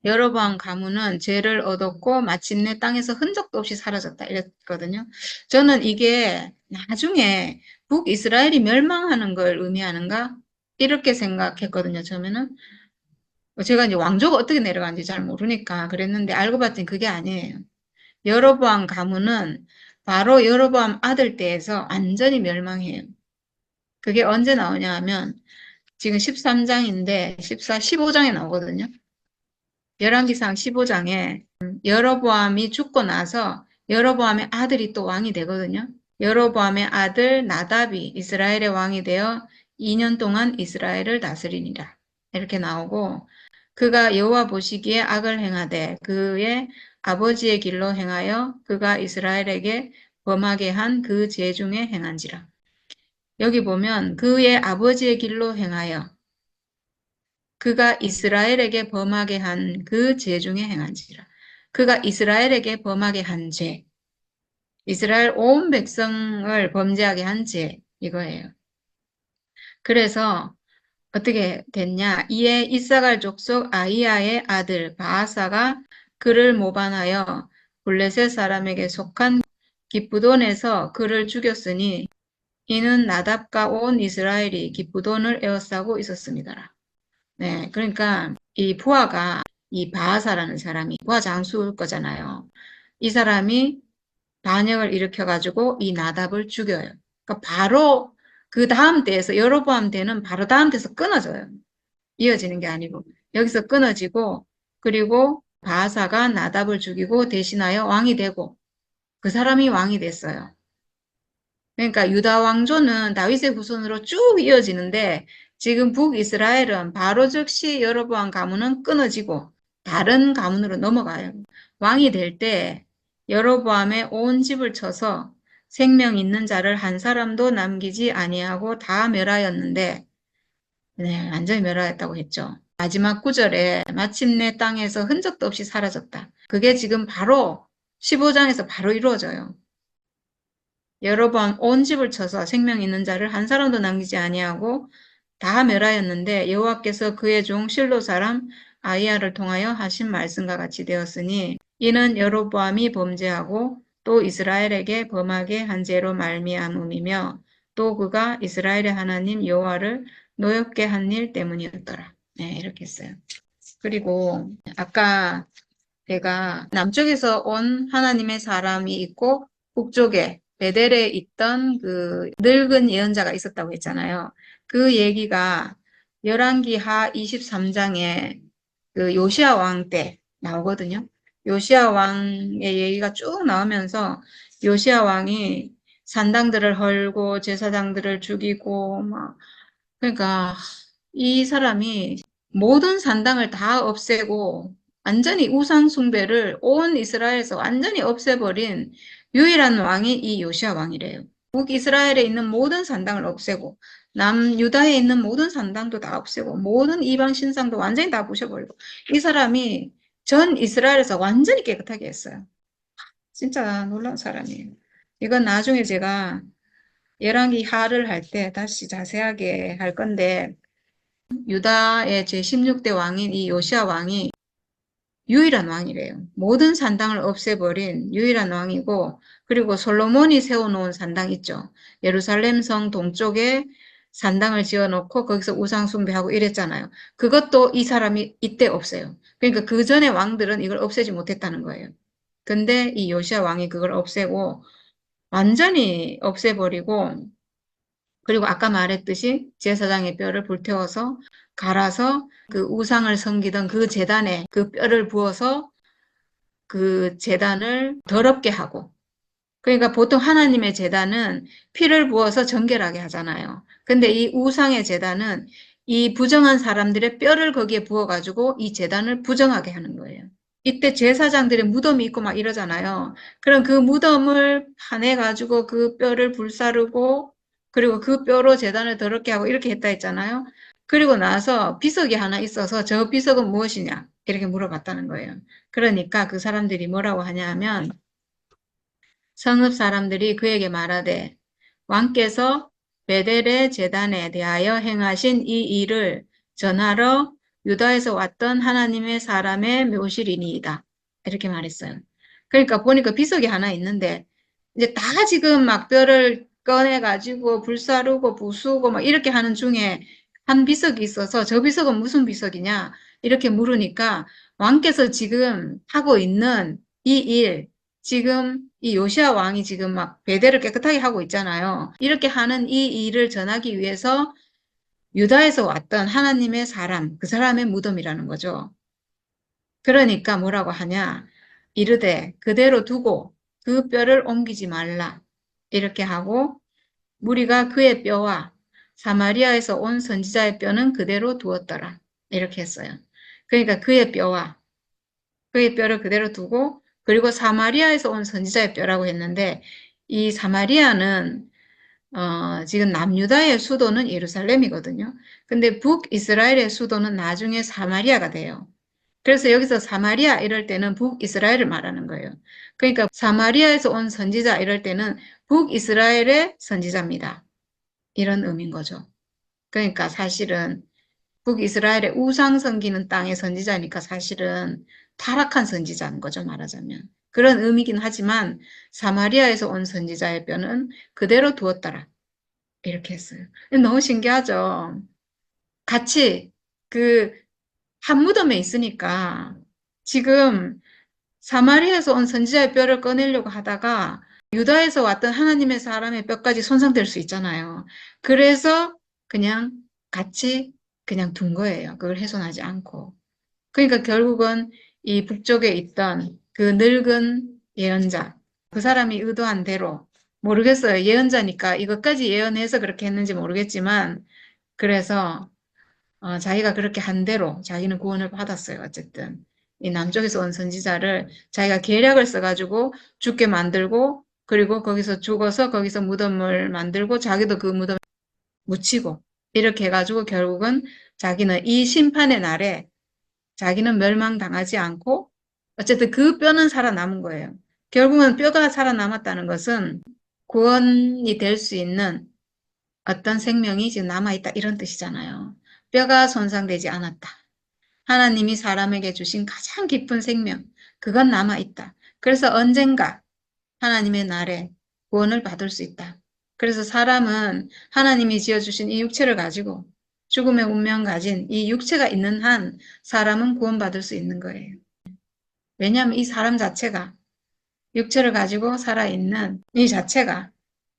여로보암 가문은 죄를 얻었고 마침내 땅에서 흔적도 없이 사라졌다 이랬거든요. 저는 이게 나중에 북이스라엘이 멸망하는 걸 의미하는가 이렇게 생각했거든요. 처음에는 제가 이제 왕조가 어떻게 내려가는지 잘 모르니까 그랬는데 알고 봤더니 그게 아니에요. 여로보암 가문은 바로 여로보암 아들 때에서 완전히 멸망해요. 그게 언제 나오냐 하면 지금 13장인데 14, 15장에 나오거든요. 열왕기상 15장에 여로보암이 죽고 나서 여로보암의 아들이 또 왕이 되거든요. 여로보암의 아들 나답이 이스라엘의 왕이 되어 2년 동안 이스라엘을 다스리니라. 이렇게 나오고 그가 여호와 보시기에 악을 행하되 그의 아버지의 길로 행하여 그가 이스라엘에게 범하게 한 그 죄 중에 행한지라. 여기 보면 그의 아버지의 길로 행하여 그가 이스라엘에게 범하게 한 그 죄 중에 행한지라. 그가 이스라엘에게 범하게 한 죄, 이스라엘 온 백성을 범죄하게 한 죄, 이거예요. 그래서 어떻게 됐냐? 이에 이사갈 족속 아이야의 아들 바아사가 그를 모반하여 블레셋 사람에게 속한 기브돈에서 그를 죽였으니 이는 나답과 온 이스라엘이 기브돈을 에워싸고 있었습니다. 네, 그러니까 이 부하가 이 바하사라는 사람이 부하 장수일 거잖아요. 이 사람이 반역을 일으켜가지고 이 나답을 죽여요. 그러니까 바로 그 다음 때에서 여로보암 때는 바로 다음 때에서 끊어져요. 이어지는 게 아니고 여기서 끊어지고 그리고 바하사가 나답을 죽이고 대신하여 왕이 되고 그 사람이 왕이 됐어요. 그러니까 유다 왕조는 다윗의 후손으로 쭉 이어지는데 지금 북이스라엘은 바로 즉시 여로보암 가문은 끊어지고 다른 가문으로 넘어가요. 왕이 될 때 여로보암의 온 집을 쳐서 생명 있는 자를 한 사람도 남기지 아니하고 다 멸하였는데 네, 완전히 멸하였다고 했죠. 마지막 구절에 마침내 땅에서 흔적도 없이 사라졌다. 그게 지금 바로 15장에서 바로 이루어져요. 여러 번 온 집을 쳐서 생명 있는 자를 한 사람도 남기지 아니하고 다 멸하였는데 여호와께서 그의 종 실로 사람 아히야를 통하여 하신 말씀과 같이 되었으니 이는 여로보암이 범죄하고 또 이스라엘에게 범하게 한 죄로 말미암음이며 또 그가 이스라엘의 하나님 여호와를 노엽게 한 일 때문이었더라. 네, 이렇게 했어요. 그리고 아까 제가 남쪽에서 온 하나님의 사람이 있고 북쪽에 베델에 있던 그 늙은 예언자가 있었다고 했잖아요. 그 얘기가 열왕기하 23장에 그 요시야 왕 때 나오거든요. 요시야 왕의 얘기가 쭉 나오면서 요시야 왕이 산당들을 헐고 제사장들을 죽이고 막 그러니까 이 사람이 모든 산당을 다 없애고 완전히 우상 숭배를 온 이스라엘에서 완전히 없애버린 유일한 왕이 이 요시야 왕이래요. 북이스라엘에 있는 모든 산당을 없애고 남유다에 있는 모든 산당도 다 없애고 모든 이방 신상도 완전히 다 부셔버리고 이 사람이 전 이스라엘에서 완전히 깨끗하게 했어요. 진짜 놀라운 사람이에요. 이건 나중에 제가 열왕기 하를 할 때 다시 자세하게 할 건데 유다의 제16대 왕인 이 요시야 왕이 유일한 왕이래요. 모든 산당을 없애버린 유일한 왕이고 그리고 솔로몬이 세워놓은 산당 있죠. 예루살렘 성 동쪽에 산당을 지어놓고 거기서 우상 숭배하고 이랬잖아요. 그것도 이 사람이 이때 없어요. 그러니까 그 전에 왕들은 이걸 없애지 못했다는 거예요. 근데 이 요시야 왕이 그걸 없애고 완전히 없애버리고 그리고 아까 말했듯이 제사장의 뼈를 불태워서 갈아서 그 우상을 섬기던 그 제단에 그 뼈를 부어서 그 제단을 더럽게 하고 그러니까 보통 하나님의 제단은 피를 부어서 정결하게 하잖아요. 근데 이 우상의 제단은 이 부정한 사람들의 뼈를 거기에 부어가지고 이 제단을 부정하게 하는 거예요. 이때 제사장들의 무덤이 있고 막 이러잖아요. 그럼 그 무덤을 파내가지고 그 뼈를 불사르고 그리고 그 뼈로 제단을 더럽게 하고 이렇게 했다 했잖아요. 그리고 나서 비석이 하나 있어서 저 비석은 무엇이냐 이렇게 물어봤다는 거예요. 그러니까 그 사람들이 뭐라고 하냐 하면 성읍 사람들이 그에게 말하되 왕께서 베델의 제단에 대하여 행하신 이 일을 전하러 유다에서 왔던 하나님의 사람의 묘실이니이다. 이렇게 말했어요. 그러니까 보니까 비석이 하나 있는데 이제 다 지금 막 뼈를 꺼내가지고 불사르고 부수고 막 이렇게 하는 중에 한 비석이 있어서 저 비석은 무슨 비석이냐 이렇게 물으니까 왕께서 지금 하고 있는 이 일, 지금 이 요시아 왕이 지금 막 베델을 깨끗하게 하고 있잖아요. 이렇게 하는 이 일을 전하기 위해서 유다에서 왔던 하나님의 사람, 그 사람의 무덤이라는 거죠. 그러니까 뭐라고 하냐? 이르되 그대로 두고 그 뼈를 옮기지 말라. 이렇게 하고 무리가 그의 뼈와 사마리아에서 온 선지자의 뼈는 그대로 두었더라. 이렇게 했어요. 그러니까 그의 뼈와 그의 뼈를 그대로 두고 그리고 사마리아에서 온 선지자의 뼈라고 했는데 이 사마리아는 지금 남유다의 수도는 예루살렘이거든요. 근데 북이스라엘의 수도는 나중에 사마리아가 돼요. 그래서 여기서 사마리아 이럴 때는 북이스라엘을 말하는 거예요. 그러니까 사마리아에서 온 선지자 이럴 때는 북이스라엘의 선지자입니다. 이런 의미인 거죠. 그러니까 사실은 북이스라엘의 우상 섬기는 땅의 선지자니까 사실은 타락한 선지자인 거죠, 말하자면. 그런 의미긴 하지만 사마리아에서 온 선지자의 뼈는 그대로 두었더라. 이렇게 했어요. 너무 신기하죠? 같이 그 한 무덤에 있으니까 지금 사마리아에서 온 선지자의 뼈를 꺼내려고 하다가 유다에서 왔던 하나님의 사람의 뼈까지 손상될 수 있잖아요. 그래서 그냥 같이 그냥 둔 거예요. 그걸 훼손하지 않고. 그러니까 결국은 이 북쪽에 있던 그 늙은 예언자, 그 사람이 의도한 대로 모르겠어요. 예언자니까 이것까지 예언해서 그렇게 했는지 모르겠지만 그래서 자기가 그렇게 한 대로 자기는 구원을 받았어요. 어쨌든 이 남쪽에서 온 선지자를 자기가 계략을 써가지고 죽게 만들고 그리고 거기서 죽어서 거기서 무덤을 만들고 자기도 그 무덤에 묻히고 이렇게 해가지고 결국은 자기는 이 심판의 날에 자기는 멸망당하지 않고 어쨌든 그 뼈는 살아남은 거예요. 결국은 뼈가 살아남았다는 것은 구원이 될 수 있는 어떤 생명이 지금 남아있다 이런 뜻이잖아요. 뼈가 손상되지 않았다. 하나님이 사람에게 주신 가장 깊은 생명, 그건 남아있다. 그래서 언젠가 하나님의 날에 구원을 받을 수 있다. 그래서 사람은 하나님이 지어주신 이 육체를 가지고 죽음의 운명 가진 이 육체가 있는 한 사람은 구원받을 수 있는 거예요. 왜냐하면 이 사람 자체가 육체를 가지고 살아있는 이 자체가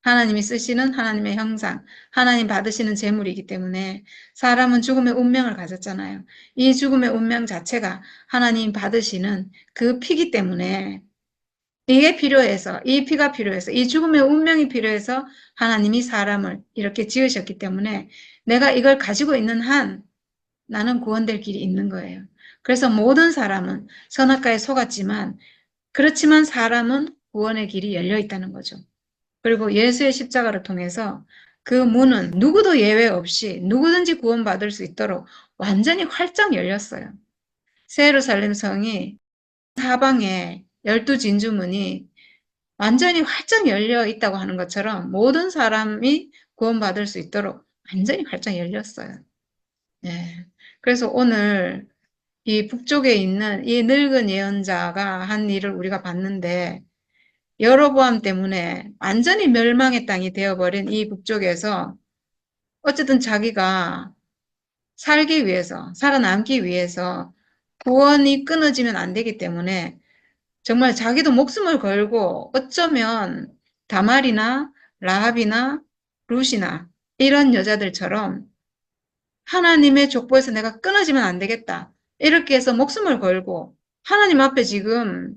하나님이 쓰시는 하나님의 형상, 하나님 받으시는 재물이기 때문에 사람은 죽음의 운명을 가졌잖아요. 이 죽음의 운명 자체가 하나님 받으시는 그 피기 때문에 이게 필요해서, 이 피가 필요해서, 이 죽음의 운명이 필요해서 하나님이 사람을 이렇게 지으셨기 때문에 내가 이걸 가지고 있는 한 나는 구원될 길이 있는 거예요. 그래서 모든 사람은 선악과에 속았지만 그렇지만 사람은 구원의 길이 열려 있다는 거죠. 그리고 예수의 십자가를 통해서 그 문은 누구도 예외 없이 누구든지 구원받을 수 있도록 완전히 활짝 열렸어요. 새 예루살렘 성이 사방에 12진주문이 완전히 활짝 열려 있다고 하는 것처럼 모든 사람이 구원받을 수 있도록 완전히 활짝 열렸어요. 네. 그래서 오늘 이 북쪽에 있는 이 늙은 예언자가 한 일을 우리가 봤는데 여로보암 때문에 완전히 멸망의 땅이 되어버린 이 북쪽에서 어쨌든 자기가 살기 위해서, 살아남기 위해서 구원이 끊어지면 안 되기 때문에 정말 자기도 목숨을 걸고 어쩌면 다말이나 라합이나 룻이나 이런 여자들처럼 하나님의 족보에서 내가 끊어지면 안 되겠다. 이렇게 해서 목숨을 걸고 하나님 앞에 지금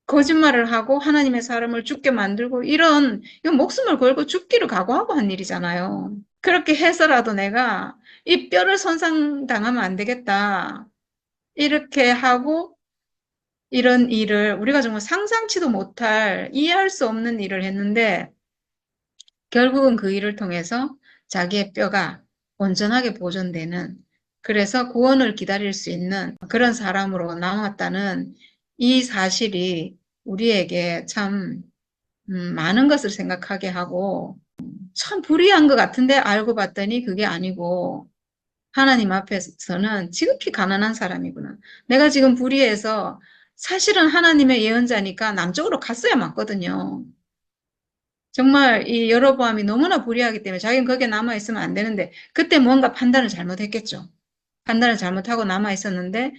거짓말을 하고 하나님의 사람을 죽게 만들고 이건 목숨을 걸고 죽기를 각오하고 한 일이잖아요. 그렇게 해서라도 내가 이 뼈를 손상당하면 안 되겠다. 이렇게 하고 이런 일을 우리가 정말 상상치도 못할 이해할 수 없는 일을 했는데 결국은 그 일을 통해서 자기의 뼈가 온전하게 보존되는 그래서 구원을 기다릴 수 있는 그런 사람으로 남았다는 이 사실이 우리에게 참 많은 것을 생각하게 하고 참 불의한 것 같은데 알고 봤더니 그게 아니고 하나님 앞에서는 지극히 가난한 사람이구나. 내가 지금 불의해서 사실은 하나님의 예언자니까 남쪽으로 갔어야 맞거든요. 정말 이 여로보암이 너무나 불의하기 때문에 자기는 거기에 남아있으면 안 되는데 그때 뭔가 판단을 잘못했겠죠. 판단을 잘못하고 남아있었는데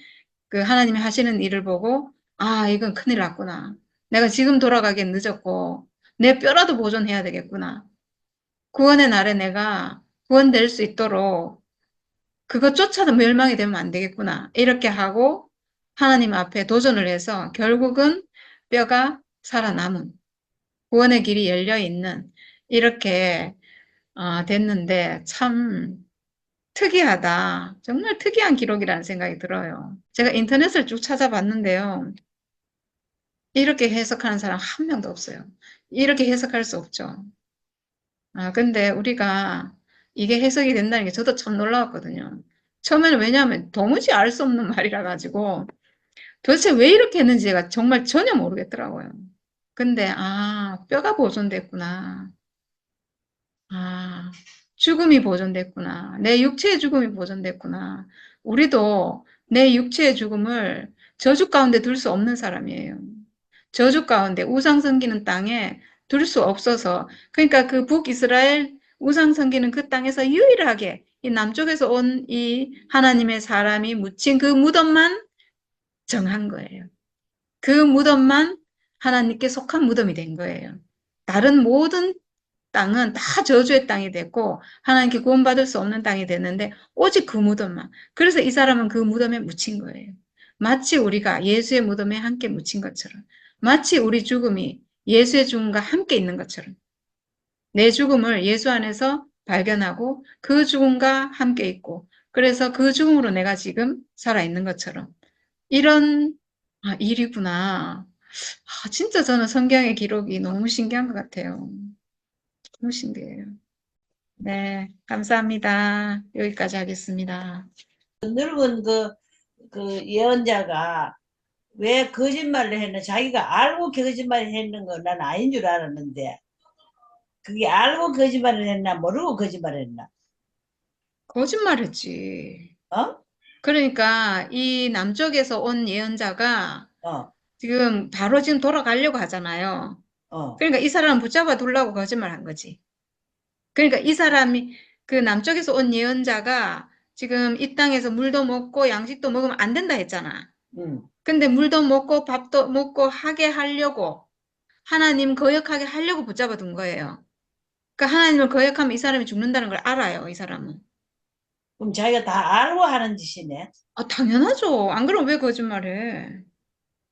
그 하나님이 하시는 일을 보고 아 이건 큰일 났구나. 내가 지금 돌아가기엔 늦었고 내 뼈라도 보존해야 되겠구나. 구원의 날에 내가 구원될 수 있도록 그것조차도 멸망이 되면 안 되겠구나. 이렇게 하고 하나님 앞에 도전을 해서 결국은 뼈가 살아남은 구원의 길이 열려 있는 이렇게 됐는데 참 특이하다. 정말 특이한 기록이라는 생각이 들어요. 제가 인터넷을 쭉 찾아봤는데요. 이렇게 해석하는 사람 한 명도 없어요. 이렇게 해석할 수 없죠. 근데 우리가 이게 해석이 된다는 게 저도 참 놀라웠거든요. 처음에는 왜냐하면 도무지 알 수 없는 말이라 가지고 도대체 왜 이렇게 했는지 제가 정말 전혀 모르겠더라고요. 근데, 뼈가 보존됐구나. 아, 죽음이 보존됐구나. 내 육체의 죽음이 보존됐구나. 우리도 내 육체의 죽음을 저주 가운데 둘 수 없는 사람이에요. 저주 가운데 우상 섬기는 땅에 둘 수 없어서 그러니까 그 북이스라엘 우상 섬기는 그 땅에서 유일하게 이 남쪽에서 온 이 하나님의 사람이 묻힌 그 무덤만 정한 거예요. 그 무덤만 하나님께 속한 무덤이 된 거예요. 다른 모든 땅은 다 저주의 땅이 됐고 하나님께 구원받을 수 없는 땅이 됐는데 오직 그 무덤만. 그래서 이 사람은 그 무덤에 묻힌 거예요. 마치 우리가 예수의 무덤에 함께 묻힌 것처럼. 마치 우리 죽음이 예수의 죽음과 함께 있는 것처럼. 내 죽음을 예수 안에서 발견하고 그 죽음과 함께 있고 그래서 그 죽음으로 내가 지금 살아있는 것처럼. 이런 일이구나. 진짜 저는 성경의 기록이 너무 신기한 것 같아요. 너무 신기해요. 네, 감사합니다. 여기까지 하겠습니다. 늙은 그 예언자가 왜 거짓말을 했나? 자기가 알고 거짓말을 했는 건 난 아닌 줄 알았는데, 그게 알고 거짓말을 했나, 모르고 거짓말을 했나? 거짓말했지. 어? 그러니까 이 남쪽에서 온 예언자가 어, 지금 바로 지금 돌아가려고 하잖아요. 어. 그러니까 이 사람 붙잡아 두려고 거짓말한 거지. 그러니까 이 사람이 그 남쪽에서 온 예언자가 지금 이 땅에서 물도 먹고 양식도 먹으면 안 된다 했잖아. 응. 근데 물도 먹고 밥도 먹고 하게 하려고 하나님 거역하게 하려고 붙잡아 둔 거예요. 그러니까 하나님을 거역하면 이 사람이 죽는다는 걸 알아요, 이 사람은. 그럼 자기가 다 알고 하는 짓이네. 당연하죠. 안 그러면 왜 거짓말해?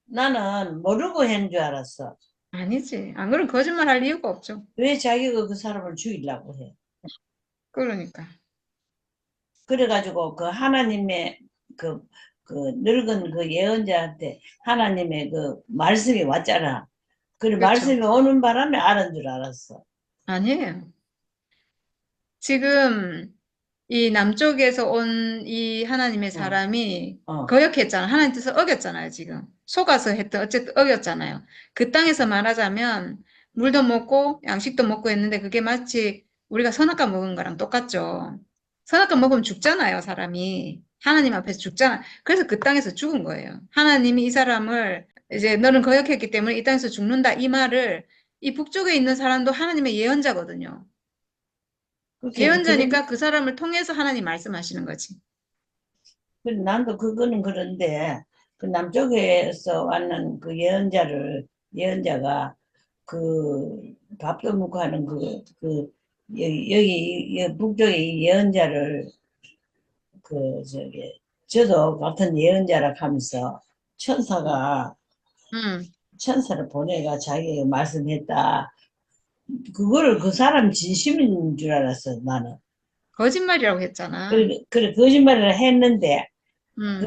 나는 모르고 한 줄 알았어. 아니지. 안 그러면 거짓말 할 이유가 없죠. 왜 자기가 그 사람을 죽이려고 해? 그러니까. 그래가지고 그 하나님의 그, 그 늙은 그 예언자한테 하나님의 그 말씀이 왔잖아. 그 그렇죠. 말씀이 오는 바람에 알은 줄 알았어. 아니에요. 지금 이 남쪽에서 온 이 하나님의 어, 사람이 어. 거역했잖아. 하나님 뜻을 어겼잖아요, 지금. 속아서 했던, 어쨌든 어겼잖아요. 그 땅에서 말하자면 물도 먹고 양식도 먹고 했는데 그게 마치 우리가 선악과 먹은 거랑 똑같죠. 선악과 먹으면 죽잖아요, 사람이. 하나님 앞에서 죽잖아. 그래서 그 땅에서 죽은 거예요. 하나님이 이 사람을 이제 너는 거역했기 때문에 이 땅에서 죽는다. 이 말을 이 북쪽에 있는 사람도 하나님의 예언자거든요. 그렇게 그래. 예언자니까 그 사람을 통해서 하나님 말씀하시는 거지. 난도 그거는 그런데 그 남쪽에서 왔는 그 예언자가 그 밥도 먹고 하는 여기 북쪽의 예언자를 그 저기 저도 같은 예언자라 하면서 천사가 응, 천사를 보내가 자기가 말씀했다. 그거를 그 사람 진심인 줄 알았어 나는. 거짓말이라고 했잖아. 그래 거짓말을 했는데 응,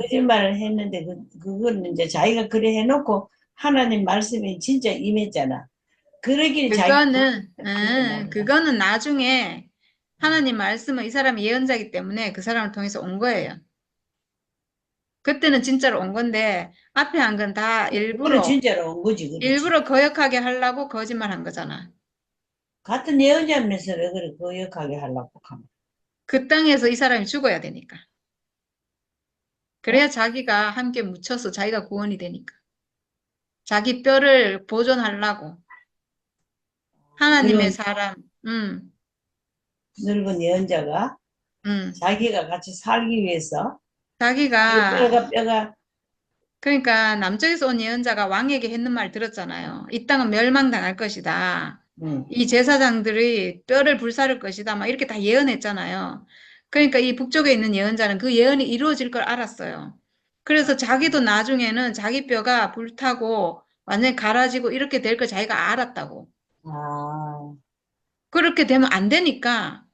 그거는 이제 자기가 그래 해놓고 하나님 말씀이 진짜 임했잖아. 그러길 자기가 그렇게 몰라. 그거는 나중에 하나님 말씀은 이 사람이 예언자이기 때문에 그 사람을 통해서 온 거예요. 그때는 진짜로 온 건데 앞에 한 건 다 그거는 진짜로 온 거지, 그렇지. 일부러 거역하게 하려고 거짓말 한 거잖아. 같은 예언자면서 왜 그래 거역하게 하려고 하면. 그 땅에서 이 사람이 죽어야 되니까. 어? 그래야 자기가 함께 묻혀서 자기가 구원이 되니까. 자기 뼈를 보존하려고. 하나님의 늙은, 사람, 늙은 예언자가 음. 자기가 같이 살기 위해서 그 자기가 뼈가 그러니까 남쪽에서 온 예언자가 왕에게 했는 말 들었잖아요. 이 땅은 멸망당할 것이다. 응. 이 제사장들이 뼈를 불사를 것이다. 막 이렇게 다 예언했잖아요. 그러니까 이 북쪽에 있는 예언자는 그 예언이 이루어질 걸 알았어요. 그래서 자기도 나중에는 자기 뼈가 불타고 완전히 갈아지고 이렇게 될 걸 자기가 알았다고. 아, 그렇게 되면 안 되니까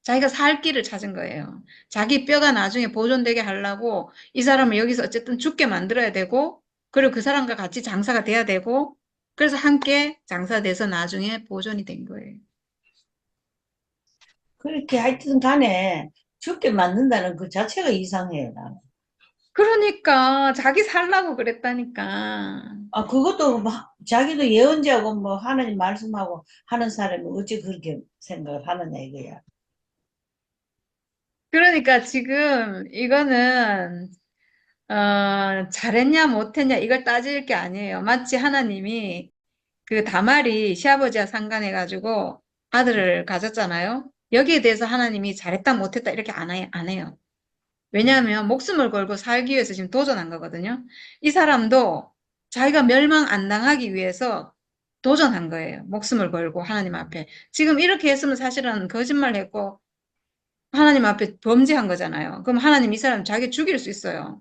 자기가 살 길을 찾은 거예요. 자기 뼈가 나중에 보존되게 하려고 이 사람을 여기서 어쨌든 죽게 만들어야 되고, 그리고 그 사람과 같이 장사가 돼야 되고, 그래서 함께 장사돼서 나중에 보존이 된 거예요. 그렇게 하여튼 간에 죽게 만든다는 그 자체가 이상해요, 나는. 그러니까 자기 살라고 그랬다니까. 아, 그것도 자기도 예언자고 뭐 하나님 말씀하고 하는 사람이 어찌 그렇게 생각을 하느냐 이거야. 그러니까 지금 이거는 잘했냐 못했냐 이걸 따질 게 아니에요. 마치 하나님이 그 다말이 시아버지와 상관해가지고 아들을 가졌잖아요. 여기에 대해서 하나님이 잘했다 못했다 이렇게 안 해요. 왜냐하면 목숨을 걸고 살기 위해서 지금 도전한 거거든요. 이 사람도 자기가 멸망 안 당하기 위해서 도전한 거예요. 목숨을 걸고 하나님 앞에. 지금 이렇게 했으면 사실은 거짓말 했고 하나님 앞에 범죄한 거잖아요. 그럼 하나님 이 사람 자기 죽일 수 있어요.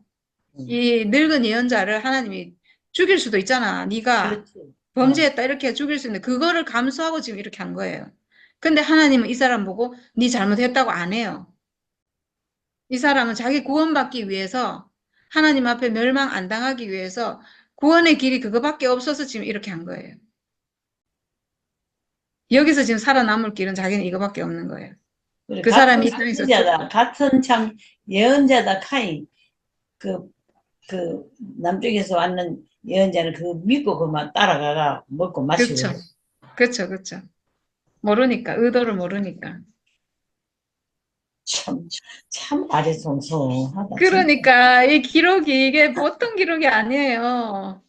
음, 이 늙은 예언자를 하나님이 죽일 수도 있잖아. 네가 그렇지. 어, 범죄했다 이렇게 죽일 수 있는데 그거를 감수하고 지금 이렇게 한 거예요. 근데 하나님은 이 사람 보고 네 잘못했다고 안 해요. 이 사람은 자기 구원받기 위해서 하나님 앞에 멸망 안 당하기 위해서 구원의 길이 그거밖에 없어서 지금 이렇게 한 거예요. 여기서 지금 살아남을 길은 자기는 이거밖에 없는 거예요. 그래, 그 사람이 이 땅에서 같은 참 예언자다 카인 그, 그 남쪽에서 왔는 예언자는 그 믿고 그만 따라가가 먹고 마시고 그렇죠. 그렇죠. 그렇죠. 모르니까 의도를 모르니까. 참, 참 아리송송하다 진짜. 그러니까 이 기록이 이게 보통 기록이 아니에요.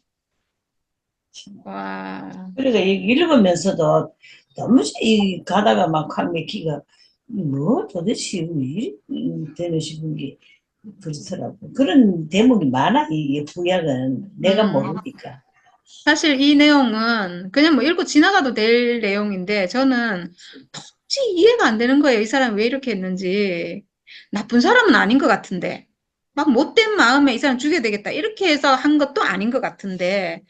와. 그러니까 읽으면서도 너무 이 가다가 막 맥히가 뭐 도대체 왜 이렇게 되는 싶은 게 그렇더라고. 그런 대목이 많아 이 구약은 내가 음. 모르니까. 사실 이 내용은 그냥 뭐 읽고 지나가도 될 내용인데 저는 도저히 이해가 안 되는 거예요. 이 사람이 왜 이렇게 했는지. 나쁜 사람은 아닌 것 같은데. 막 못된 마음에 이 사람 죽여야 되겠다. 이렇게 해서 한 것도 아닌 것 같은데.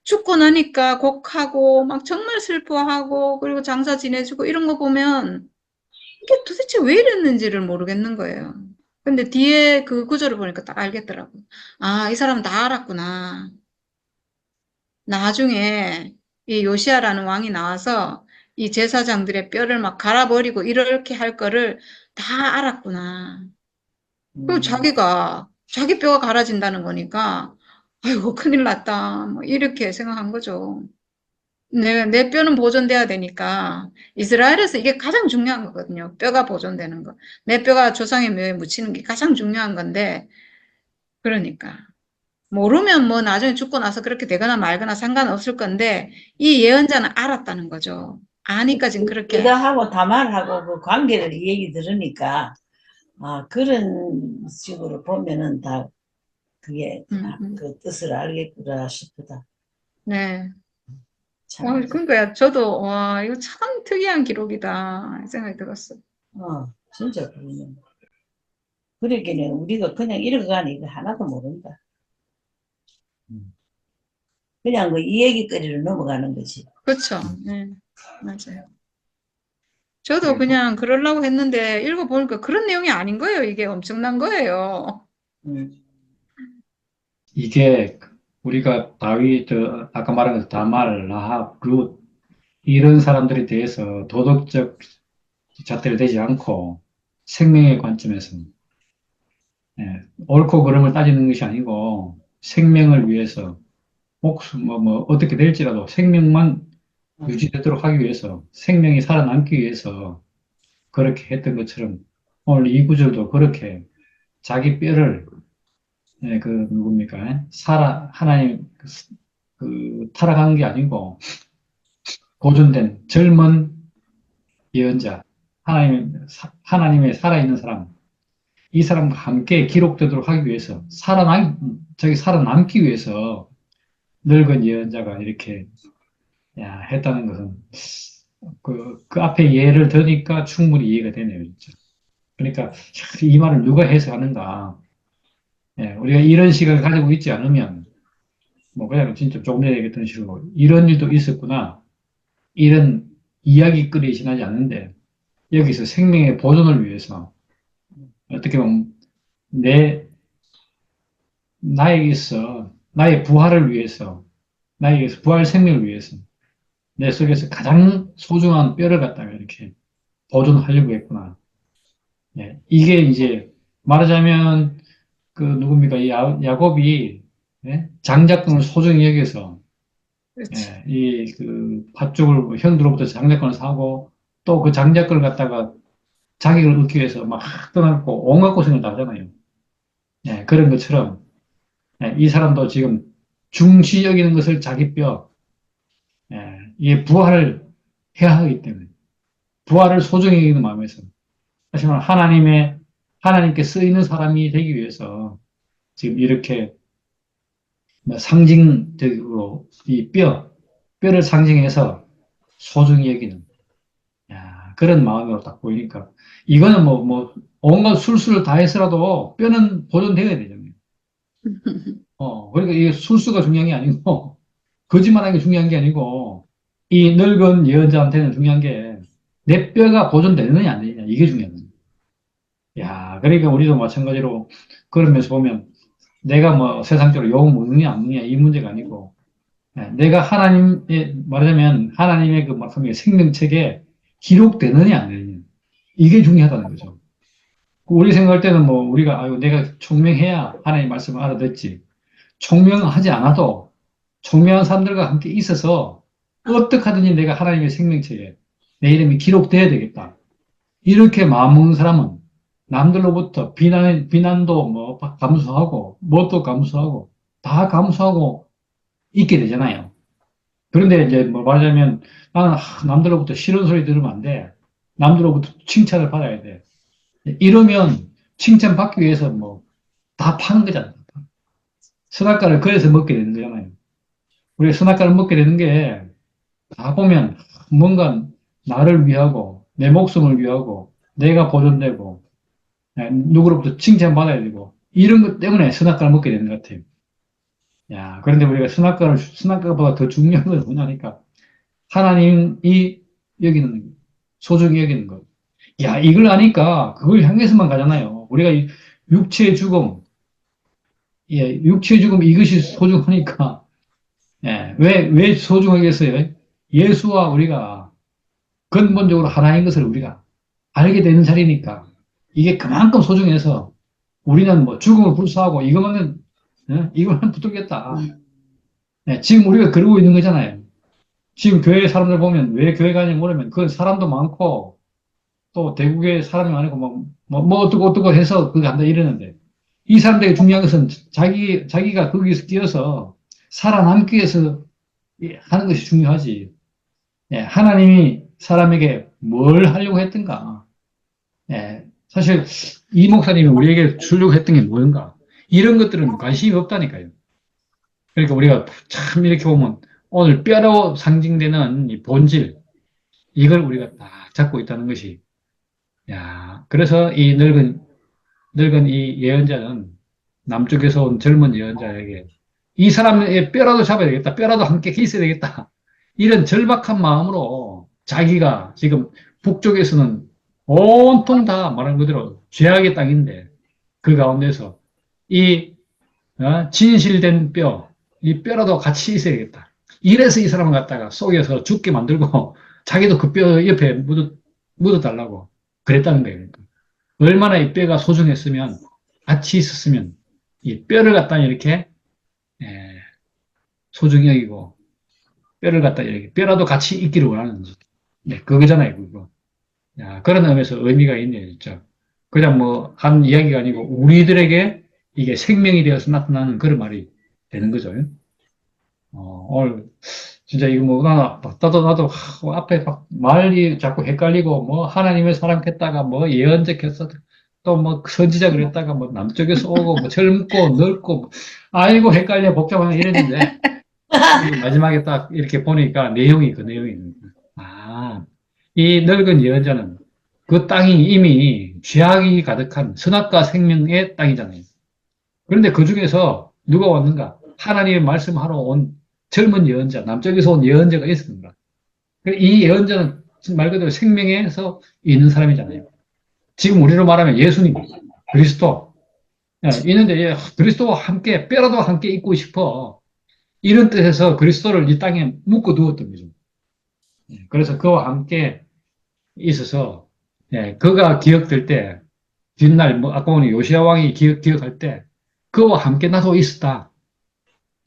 죽고 나니까 곡하고 막 정말 슬퍼하고 그리고 장사 지내주고 이런 거 보면 이게 도대체 왜 이랬는지를 모르겠는 거예요. 근데 뒤에 그 구절을 보니까 딱 알겠더라고. 아, 이 사람은 다 알았구나. 나중에 이 요시아라는 왕이 나와서 이 제사장들의 뼈를 막 갈아버리고 이렇게 할 거를 다 알았구나. 그리고 음, 자기가 자기 뼈가 갈아진다는 거니까 아이고 큰일 났다. 뭐 이렇게 생각한 거죠. 내 뼈는 보존돼야 되니까 이스라엘에서 이게 가장 중요한 거거든요. 뼈가 보존되는 거. 내 뼈가 조상의 묘에 묻히는 게 가장 중요한 건데 그러니까. 모르면 뭐 나중에 죽고 나서 그렇게 되거나 말거나 상관없을 건데 이 예언자는 알았다는 거죠. 아니까 지금 그렇게 유다하고 다말하고 그 관계를 이 얘기 들으니까 아 그런 식으로 보면은 다 그게 음. 그 뜻을 알겠구나 싶다. 네. 참, 그러니까 저도 와 이거 참 특이한 기록이다 이 생각이 들었어요. 진짜 그러네. 그러기는 우리가 그냥 읽어가는 이거 하나도 모른다. 그냥 그 이 얘기거리로 넘어가는 거지. 그렇죠. 네, 맞아요. 저도 그리고 그냥 그러려고 했는데 읽어보니까 그런 내용이 아닌 거예요. 이게 엄청난 거예요. 음, 이게 우리가 다윗, 아까 말한 그 다말, 라합, 룻 이런 사람들에 대해서 도덕적 잣대를 대지 않고 생명의 관점에서 옳고 그름을 따지는 것이 아니고 생명을 위해서 목숨 뭐 어떻게 될지라도 생명만 유지되도록 하기 위해서 생명이 살아남기 위해서 그렇게 했던 것처럼 오늘 이 구절도 그렇게 자기 뼈를 그 누굽니까? 하나님 타락한 게 아니고 보존된 젊은 예언자, 하나님의 살아있는 사람, 이 사람과 함께 기록되도록 하기 위해서 살아남기 위해서 늙은 예언자가 이렇게 했다는 것은 그 앞에 예를 들으니까 충분히 이해가 되네요, 진짜. 그러니까 이 말을 누가 해석하는가? 우리가 이런 시각을 가지고 있지 않으면 뭐 그냥 진짜 조금 전에 얘기했던 식으로 이런 일도 있었구나. 이런 이야기거리에 지나지 않는데 여기서 생명의 보존을 위해서 어떻게 보면 나에게서 나의 부활을 위해서 나에게서 부활 생명을 위해서 내 속에서 가장 소중한 뼈를 갖다가 이렇게 보존하려고 했구나. 예, 이게 이제 말하자면 그 누굽니까? 이 야곱이 예? 장자권을 소중히 여겨서 그렇지. 예, 이 그 팥죽을 형들로부터 장자권을 사고 또 그 장자권을 갖다가 자기를 얻기 위해서 막 떠나고 온갖 고생을 다 하잖아요. 예, 그런 것처럼 예, 이 사람도 지금 중시 여기는 것을 자기 뼈, 예, 이게 부활을 해야 하기 때문에 부활을 소중히 여기는 마음에서 하지만 하나님께 쓰이는 사람이 되기 위해서 지금 이렇게 상징적으로 이 뼈를 상징해서 소중히 여기는 야, 그런 마음으로 딱 보이니까 이거는 온갖 술수를 다해서라도 뼈는 보존되어야 되잖아요. 그러니까 이게 술수가 중요한 게 아니고 거짓말하는 게 중요한 게 아니고 이 늙은 예언자한테는 중요한 게 내 뼈가 보존되느냐 안 되느냐 이게 중요한 거예요. 야, 그러니까 우리도 마찬가지로 그러면서 보면 내가 뭐 세상적으로 욕 먹느냐 안 먹느냐 이 문제가 아니고 내가 말하자면 하나님의 그 말하면 생명책에 기록되느냐 안 되느냐 이게 중요하다는 거죠. 우리 생각할 때는 뭐 우리가 아유 내가 총명해야 하나님 말씀을 알아듣지. 총명하지 않아도 총명한 사람들과 함께 있어서 어떻게 하든지 내가 하나님의 생명책에 내 이름이 기록돼야 되겠다. 이렇게 마음먹는 사람은 남들로부터 비난도 뭐 감수하고, 뭣도 감수하고, 다 감수하고 있게 되잖아요. 그런데 이제 뭐 말하자면 나는 남들로부터 싫은 소리 들으면 안 돼. 남들로부터 칭찬을 받아야 돼. 이러면 칭찬받기 위해서 뭐 다 파는 거잖아요. 선악과를 그래서 먹게 되는 거잖아요. 우리가 선악과를 먹게 되는 게 다 보면 뭔가 나를 위하고, 내 목숨을 위하고, 내가 보존되고, 누구로부터 칭찬받아야 되고, 이런 것 때문에 선악과를 먹게 되는 것 같아요. 야, 그런데 우리가 선악과보다 더 중요한 건 뭐냐니까, 하나님이 여기는, 소중히 여기는 것. 야, 이걸 아니까 그걸 향해서만 가잖아요. 우리가 육체의 죽음, 예, 육체의 죽음 이것이 소중하니까, 예, 왜 소중하겠어요? 예수와 우리가 근본적으로 하나인 것을 우리가 알게 되는 자리니까, 이게 그만큼 소중해서 우리는 뭐 죽음을 불사하고 이거만 붙들겠다. 네, 지금 우리가 그러고 있는 거잖아요. 지금 교회 사람들 보면 왜 교회 가냐 물으면 그 사람도 많고 또 대국에 사람이 많고 뭐 어떻고 해서 그거 한다 이러는데 이 사람들에게 중요한 것은 자기가 거기서 끼어서 살아남기 위해서 하는 것이 중요하지. 예, 하나님이 사람에게 뭘 하려고 했던가. 예, 사실 이 목사님이 우리에게 주려고 했던 게 뭔가. 이런 것들은 관심이 없다니까요. 그러니까 우리가 참 이렇게 보면 오늘 뼈로 상징되는 이 본질, 이걸 우리가 딱 잡고 있다는 것이, 야, 그래서 이 늙은 이 예언자는 남쪽에서 온 젊은 예언자에게 이 사람의 뼈라도 잡아야 되겠다. 뼈라도 함께 있어야 되겠다. 이런 절박한 마음으로 자기가 지금 북쪽에서는 온통 다 말한 그대로 죄악의 땅인데 그 가운데서 이 진실된 뼈, 이 뼈라도 같이 있어야겠다. 이래서 이 사람을 갖다가 속여서 죽게 만들고 자기도 그 뼈 옆에 묻어달라고 그랬다는 거예요. 그러니까. 얼마나 이 뼈가 소중했으면 같이 있었으면 이 뼈를 갖다 이렇게 예, 소중히 여기고 뼈를 갖다 이렇게 뼈라도 같이 있기를 원하는 거죠. 네, 그거잖아요, 그거. 야, 그런 의미에서 의미가 있네요, 진짜. 그냥 뭐 한 이야기가 아니고 우리들에게 이게 생명이 되어서 나타나는 그런 말이 되는 거죠. 오늘 진짜 이거 뭐 나도 앞에 막 말이 자꾸 헷갈리고 뭐 하나님의 사람 했다가 뭐 예언적 했어 또 뭐 선지자 그랬다가 뭐 남쪽에서 오고 뭐 젊고 늙고 뭐 아이고 헷갈려 복잡하네 이랬는데 마지막에 딱 이렇게 보니까 내용이 그 내용이 이 늙은 예언자는 그 땅이 이미 죄악이 가득한 선악과 생명의 땅이잖아요. 그런데 그 중에서 누가 왔는가? 하나님의 말씀하러 온 젊은 예언자, 남쪽에서 온 예언자가 있었는가? 이 예언자는 말 그대로 생명에서 있는 사람이잖아요. 지금 우리로 말하면 예수님, 그리스도. 있는데 그리스도와 함께, 뼈라도 함께 있고 싶어. 이런 뜻에서 그리스도를 이 땅에 묶어 두었던 거죠. 그래서 그와 함께 있어서 예, 그가 기억될 때, 뒷날, 뭐, 아까 보니 요시야 왕이 기억할 때, 그와 함께 나도 있었다.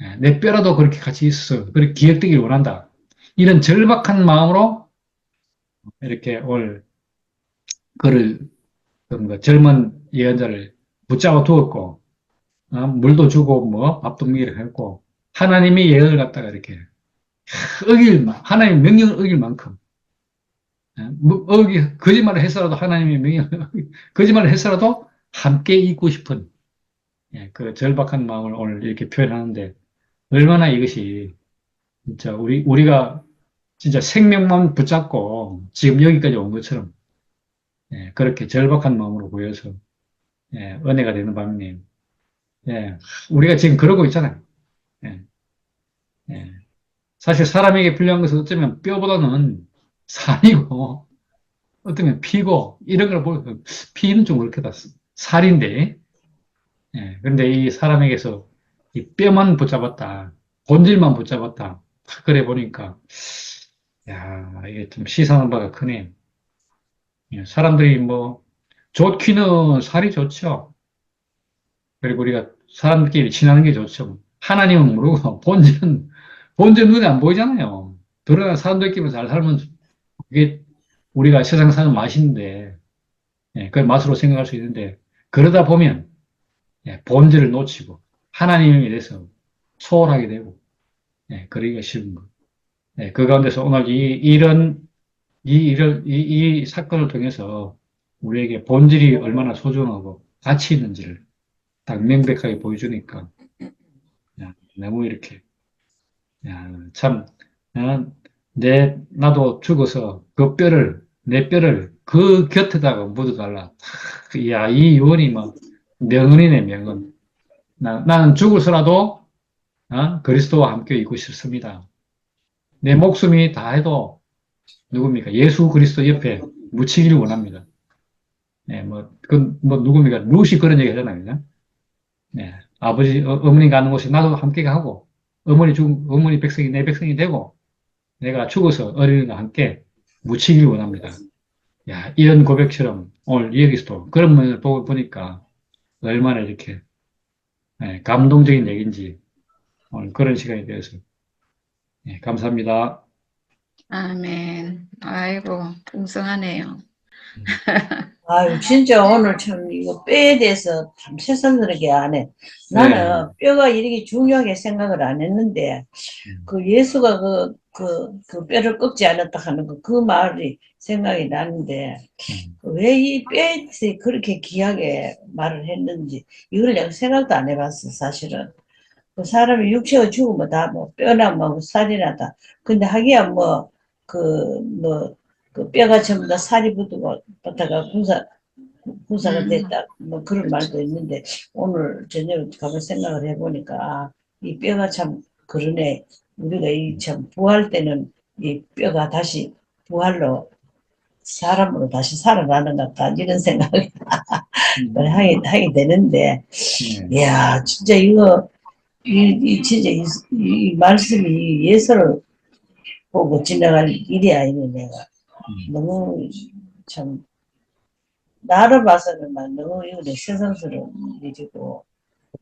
예, 내 뼈라도 그렇게 같이 있어. 그렇게 기억되길 원한다. 이런 절박한 마음으로 이렇게 올, 그를, 그 젊은 예언자를 붙잡아 두었고, 물도 주고, 뭐, 밥도 먹이를 했고, 하나님의 예언을 갖다가 이렇게, 하나님의 명령을 어길 만큼, 뭐, 거짓말을 했어라도 하나님의 명령을, 거짓말을 했어라도 함께 있고 싶은, 예, 그 절박한 마음을 오늘 이렇게 표현하는데, 얼마나 이것이, 진짜, 우리가 진짜 생명만 붙잡고 지금 여기까지 온 것처럼, 예, 그렇게 절박한 마음으로 보여서, 예, 은혜가 되는 밤이네요. 예, 우리가 지금 그러고 있잖아요. 예, 예. 사실 사람에게 필요한 것은 어쩌면 뼈보다는 살이고, 어쩌면 피고, 이런 걸 보면, 피는 좀 그렇게 살인데, 예, 근데 이 사람에게서 이 뼈만 붙잡았다. 본질만 붙잡았다. 그래 보니까, 야, 이게 좀 시사하는 바가 크네요. 예, 사람들이 뭐, 좋기는 살이 좋죠. 그리고 우리가 사람들끼리 친하는 게 좋죠. 하나님은 모르고, 본질은 눈에 안 보이잖아요. 드러난 사람들끼리 잘 살면, 그게 우리가 세상 사는 맛인데, 예, 그 맛으로 생각할 수 있는데, 그러다 보면, 예, 본질을 놓치고, 하나님에 대해서 소홀하게 되고, 예, 그러기가 쉬운 거. 예, 그 가운데서 오늘 이 사건을 통해서 우리에게 본질이 얼마나 소중하고 가치 있는지를 딱 명백하게 보여주니까, 야, 너무 이렇게, 야, 참, 나도 죽어서 내 뼈를 그 곁에다가 묻어달라. 야, 이 유언이 막 명언이네, 명언. 나는 죽을서라도, 그리스도와 함께 있고 싶습니다. 내 목숨이 다 해도 누굽니까? 예수 그리스도 옆에 묻히기를 원합니다. 네, 뭐, 누굽니까? 루시 그런 얘기 하잖아요. 그죠? 네, 어머니 가는 곳에 나도 함께 가고, 어머니 백성이 내 백성이 되고, 내가 죽어서 어린이와 함께 묻히기를 원합니다. 야, 이런 고백처럼 오늘 여기서도 그런 면을 보니까 얼마나 이렇게, 네, 감동적인 얘기인지 오늘 그런 시간이 되어서, 네, 감사합니다. 아멘. 아이고, 풍성하네요. 음, 아유, 진짜 오늘 참 이거 뼈에 대해서 참 새삼스럽게 안 해. 네. 나는 뼈가 이렇게 중요하게 생각을 안 했는데, 음, 그 예수가 그 뼈를 꺾지 않았다 하는 그 말이 생각이 나는데, 음, 왜 이 뼈에 그렇게 귀하게 말을 했는지, 이걸 내가 생각도 안 해봤어, 사실은. 그 사람이 육체가 죽으면 다 뭐 뼈나 뭐 살이나 다. 근데 하기야 뭐, 그 뼈가 전부 다 살이 붙다가 구사가 음, 됐다. 뭐 그런 그렇죠. 말도 있는데 오늘 저녁 가만 생각을 해보니까 이 뼈가 참 그러네. 우리가 이 참 부활 때는 이 뼈가 다시 부활로 사람으로 다시 살아나는 것 같다. 이런 생각을 하게 되는데, 네. 이야, 진짜 진짜 이 말씀이 예서를 보고 지나갈 일이 아니네, 내가. 음, 너무 참, 나를 봐서는 막 너무 이거 세상스러운 일이고,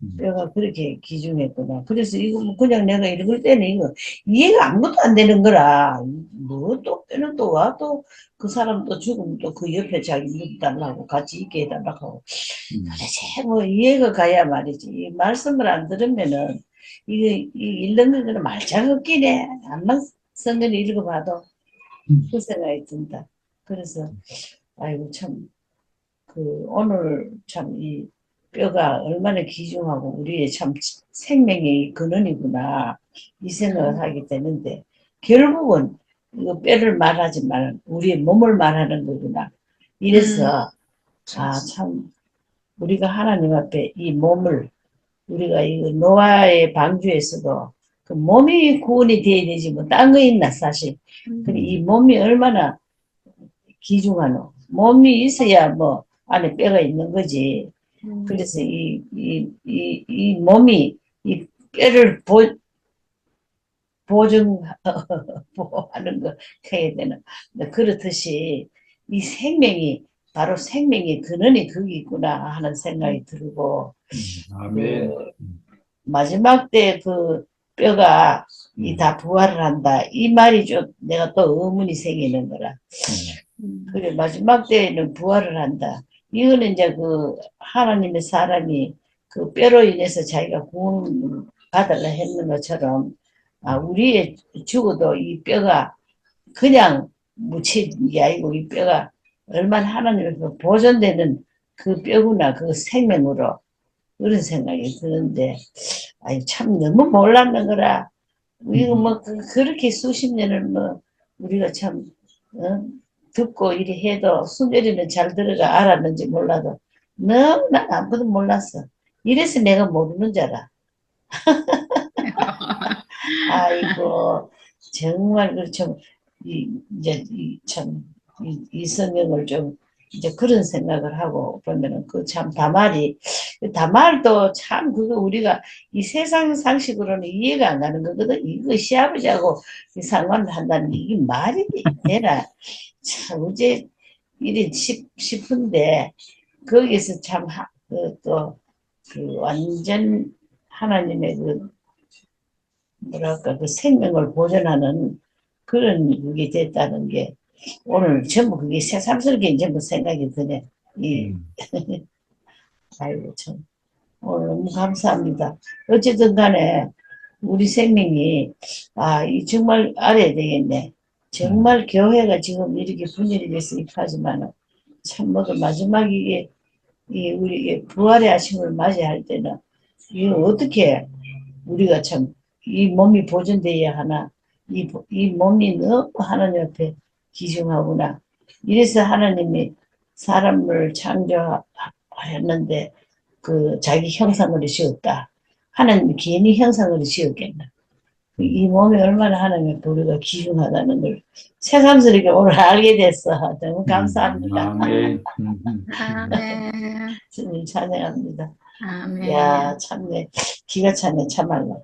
음, 뼈가 그렇게 귀중했구나. 그래서 이거 뭐 그냥 내가 읽을 때는 이거 이해가 아무것도 안 되는 거라. 뭐 또 뼈는 또 와 또 그 사람 또 죽으면 또 그 옆에 자기 묻달라고 같이 있게 해달라고 하고. 음, 도대체 뭐 이해가 가야 말이지. 이 말씀을 안 들으면은 읽는 거는 말짱 없기네. 안만 성경 읽어봐도 음, 그 생각이 든다. 그래서 아이고 참 그 오늘 참 이 뼈가 얼마나 귀중하고 우리의 참 생명의 근원이구나 이 생각을 하게 되는데 결국은 이거 뼈를 말하지만 우리의 몸을 말하는 거구나 음, 이래서 그렇죠. 아 참 우리가 하나님 앞에 이 몸을 우리가 이 노아의 방주에서도 그 몸이 구원이 돼야 되지 뭐 딴 거 있나 사실 근데 이 음, 몸이 얼마나 귀중하노 몸이 있어야 뭐 안에 뼈가 있는 거지 음, 그래서 이 몸이 이 뼈를 보증, 보호하는 거 해야 되는. 그렇듯이 이 생명이 바로 생명의 근원이 거기 있구나 하는 생각이 들고 아멘. 그 마지막 때 그 뼈가 이 다 부활을 한다 이 말이 좀 내가 또 의문이 생기는 거라. 그래 마지막 때에는 부활을 한다. 이거는 이제 그 하나님의 사람이 그 뼈로 인해서 자기가 구원 받으려 했는 것처럼 우리의 죽어도 이 뼈가 그냥 묻힌 게 아니고 이 뼈가 얼마나 하나님에서 보존되는 그 뼈구나 그 생명으로 그런 생각이 드는데 아니 참 너무 몰랐는 거라. 이거 뭐 그렇게 수십 년을 뭐 우리가 참 듣고 이리 해도 순결이는 잘 들어가 알았는지 몰라도 너무나 아무도 몰랐어. 이래서 내가 모르는 줄 알아. 아이고 정말 그렇죠. 이제 이 성경을 좀 이제 그런 생각을 하고 보면은 그 참 다말도 참 그거 우리가 이 세상 상식으로는 이해가 안 가는 거거든. 이거 시아버지하고 상관을 한다는 게 이게 말이 되나? 참 어제 일이 싶은데 거기서 참 그 완전 하나님의 그 뭐랄까 그 생명을 보존하는 그런 그게 됐다는 게 오늘 전부 그게 새삼스럽게 전부 생각이 드네. 이 아이고 참 오늘 너무 감사합니다. 어쨌든 간에 우리 생명이 이 정말 알아야 되겠네. 정말 교회가 지금 이렇게 분열이 돼서 하지만 참 뭐가 마지막 이게 이 우리 부활의 아침을 맞이할 때는 이거 어떻게 우리가 참 이 몸이 보존돼야 하나 이 몸이 너무 하나님 앞에 기중하구나. 이래서 하나님이 사람을 창조하였는데 그 자기 형상으로 지었다. 하나님이 괜히 형상으로 지었겠나. 이 몸이 얼마나 하나님의 우리가 기중하다는 걸 새삼스럽게 오늘 알게 됐어. 너무 감사합니다. 아멘. 아멘. 주님 찬양합니다. 아멘. 야 참네 기가 차네 참말로.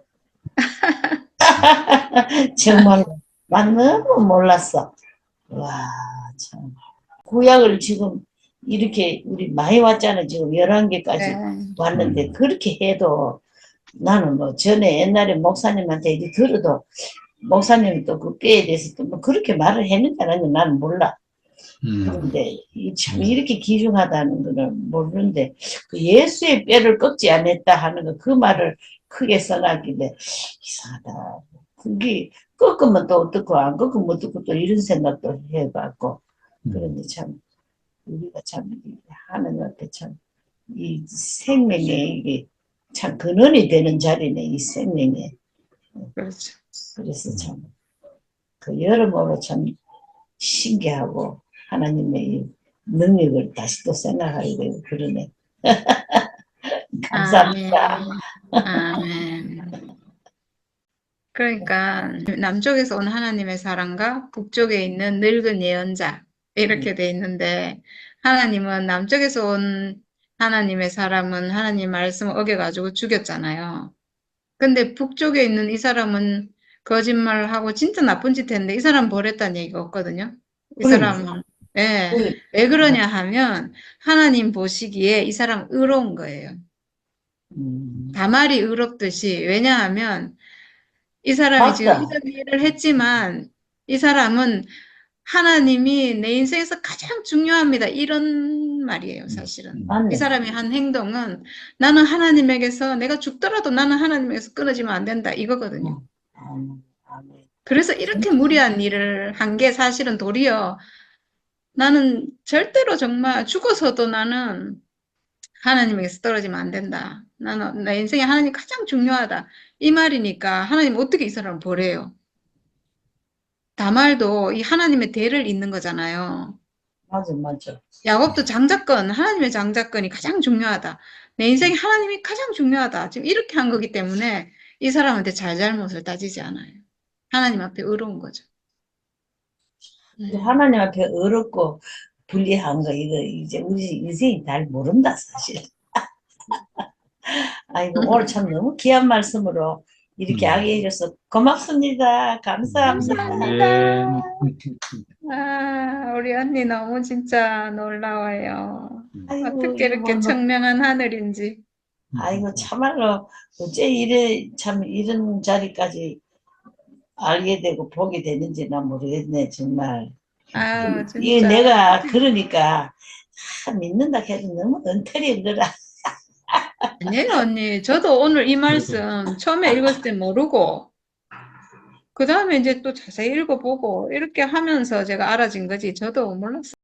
정말 난 너무 몰랐어. 와 참. 구약을 지금 이렇게 우리 많이 왔잖아. 지금 11개까지 네. 왔는데 그렇게 해도 나는 뭐 전에 옛날에 목사님한테 이렇게 들어도 목사님이 또 그 뼈에 대해서 또 뭐 그렇게 말을 했는지 안 했는지 나는 몰라. 그런데 참 이렇게 귀중하다는 거는 모르는데 그 예수의 뼈를 꺾지 않았다 하는 거 그 말을 크게 써놨길래 이상하다. 그게 꺾으면 또 어떻고 안 꺾으면 어떻고 또 이런 생각도 해갖고 그런데 참 우리가 참 하는 앞에 참 이 생명에 이게 참 근원이 되는 자리네 이 생명에. 그렇죠. 그래서 참 그 여러모로 참 신기하고 하나님의 이 능력을 다시 또 생각하게 되고 그러네. 감사합니다. 아멘. 그러니까 남쪽에서 온 하나님의 사람과 북쪽에 있는 늙은 예언자 이렇게 돼 있는데 하나님은 남쪽에서 온 하나님의 사람은 하나님 말씀을 어겨가지고 죽였잖아요. 근데 북쪽에 있는 이 사람은 거짓말을 하고 진짜 나쁜 짓 했는데 이 사람 벌했다는 얘기가 없거든요. 이 사람은 예, 왜 그러냐 하면 하나님 보시기에 이 사람 의로운 거예요. 다말이 의롭듯이 왜냐하면 이 사람이 지금 맞다. 이런 일을 했지만 이 사람은 하나님이 내 인생에서 가장 중요합니다. 이런 말이에요, 사실은. 이 맞네. 사람이 한 행동은 나는 하나님에게서 내가 죽더라도 나는 하나님에게서 끊어지면 안 된다. 이거거든요. 그래서 이렇게 무리한 일을 한 게 사실은 도리어 나는 절대로 정말 죽어서도 나는 하나님에게서 떨어지면 안 된다. 나는 내 인생에 하나님이 가장 중요하다. 이 말이니까 하나님 어떻게 이 사람을 버려요? 다말도 이 하나님의 대를 잇는 거잖아요. 맞아. 야곱도 장자권, 하나님의 장자권이 가장 중요하다. 내 인생에 하나님이 가장 중요하다. 지금 이렇게 한 거기 때문에 이 사람한테 잘잘못을 따지지 않아요. 하나님 앞에 의로운 거죠. 하나님 앞에 어렵고 불리한 거 이거 이제 우리 인생이 잘 모른다 사실. 아이고 오늘 참 너무 귀한 말씀으로 이렇게 하게 해줘서 고맙습니다. 감사합니다. 감사합니다. 아멘. 우리 언니 너무 진짜 놀라워요. 아이고, 어떻게 이거 이렇게 뭐, 청명한 하늘인지. 아이고, 참말로, 어째 이래, 참, 이런 자리까지 알게 되고 보게 되는지 난 모르겠네, 정말. 이게 진짜. 내가, 그러니까, 믿는다 해도 너무 엉터리인 거라. 아니에요, 언니. 저도 오늘 이 그래도 말씀 처음에 읽었을 때 모르고, 그 다음에 이제 또 자세히 읽어보고, 이렇게 하면서 제가 알아진 거지. 저도 몰랐어요.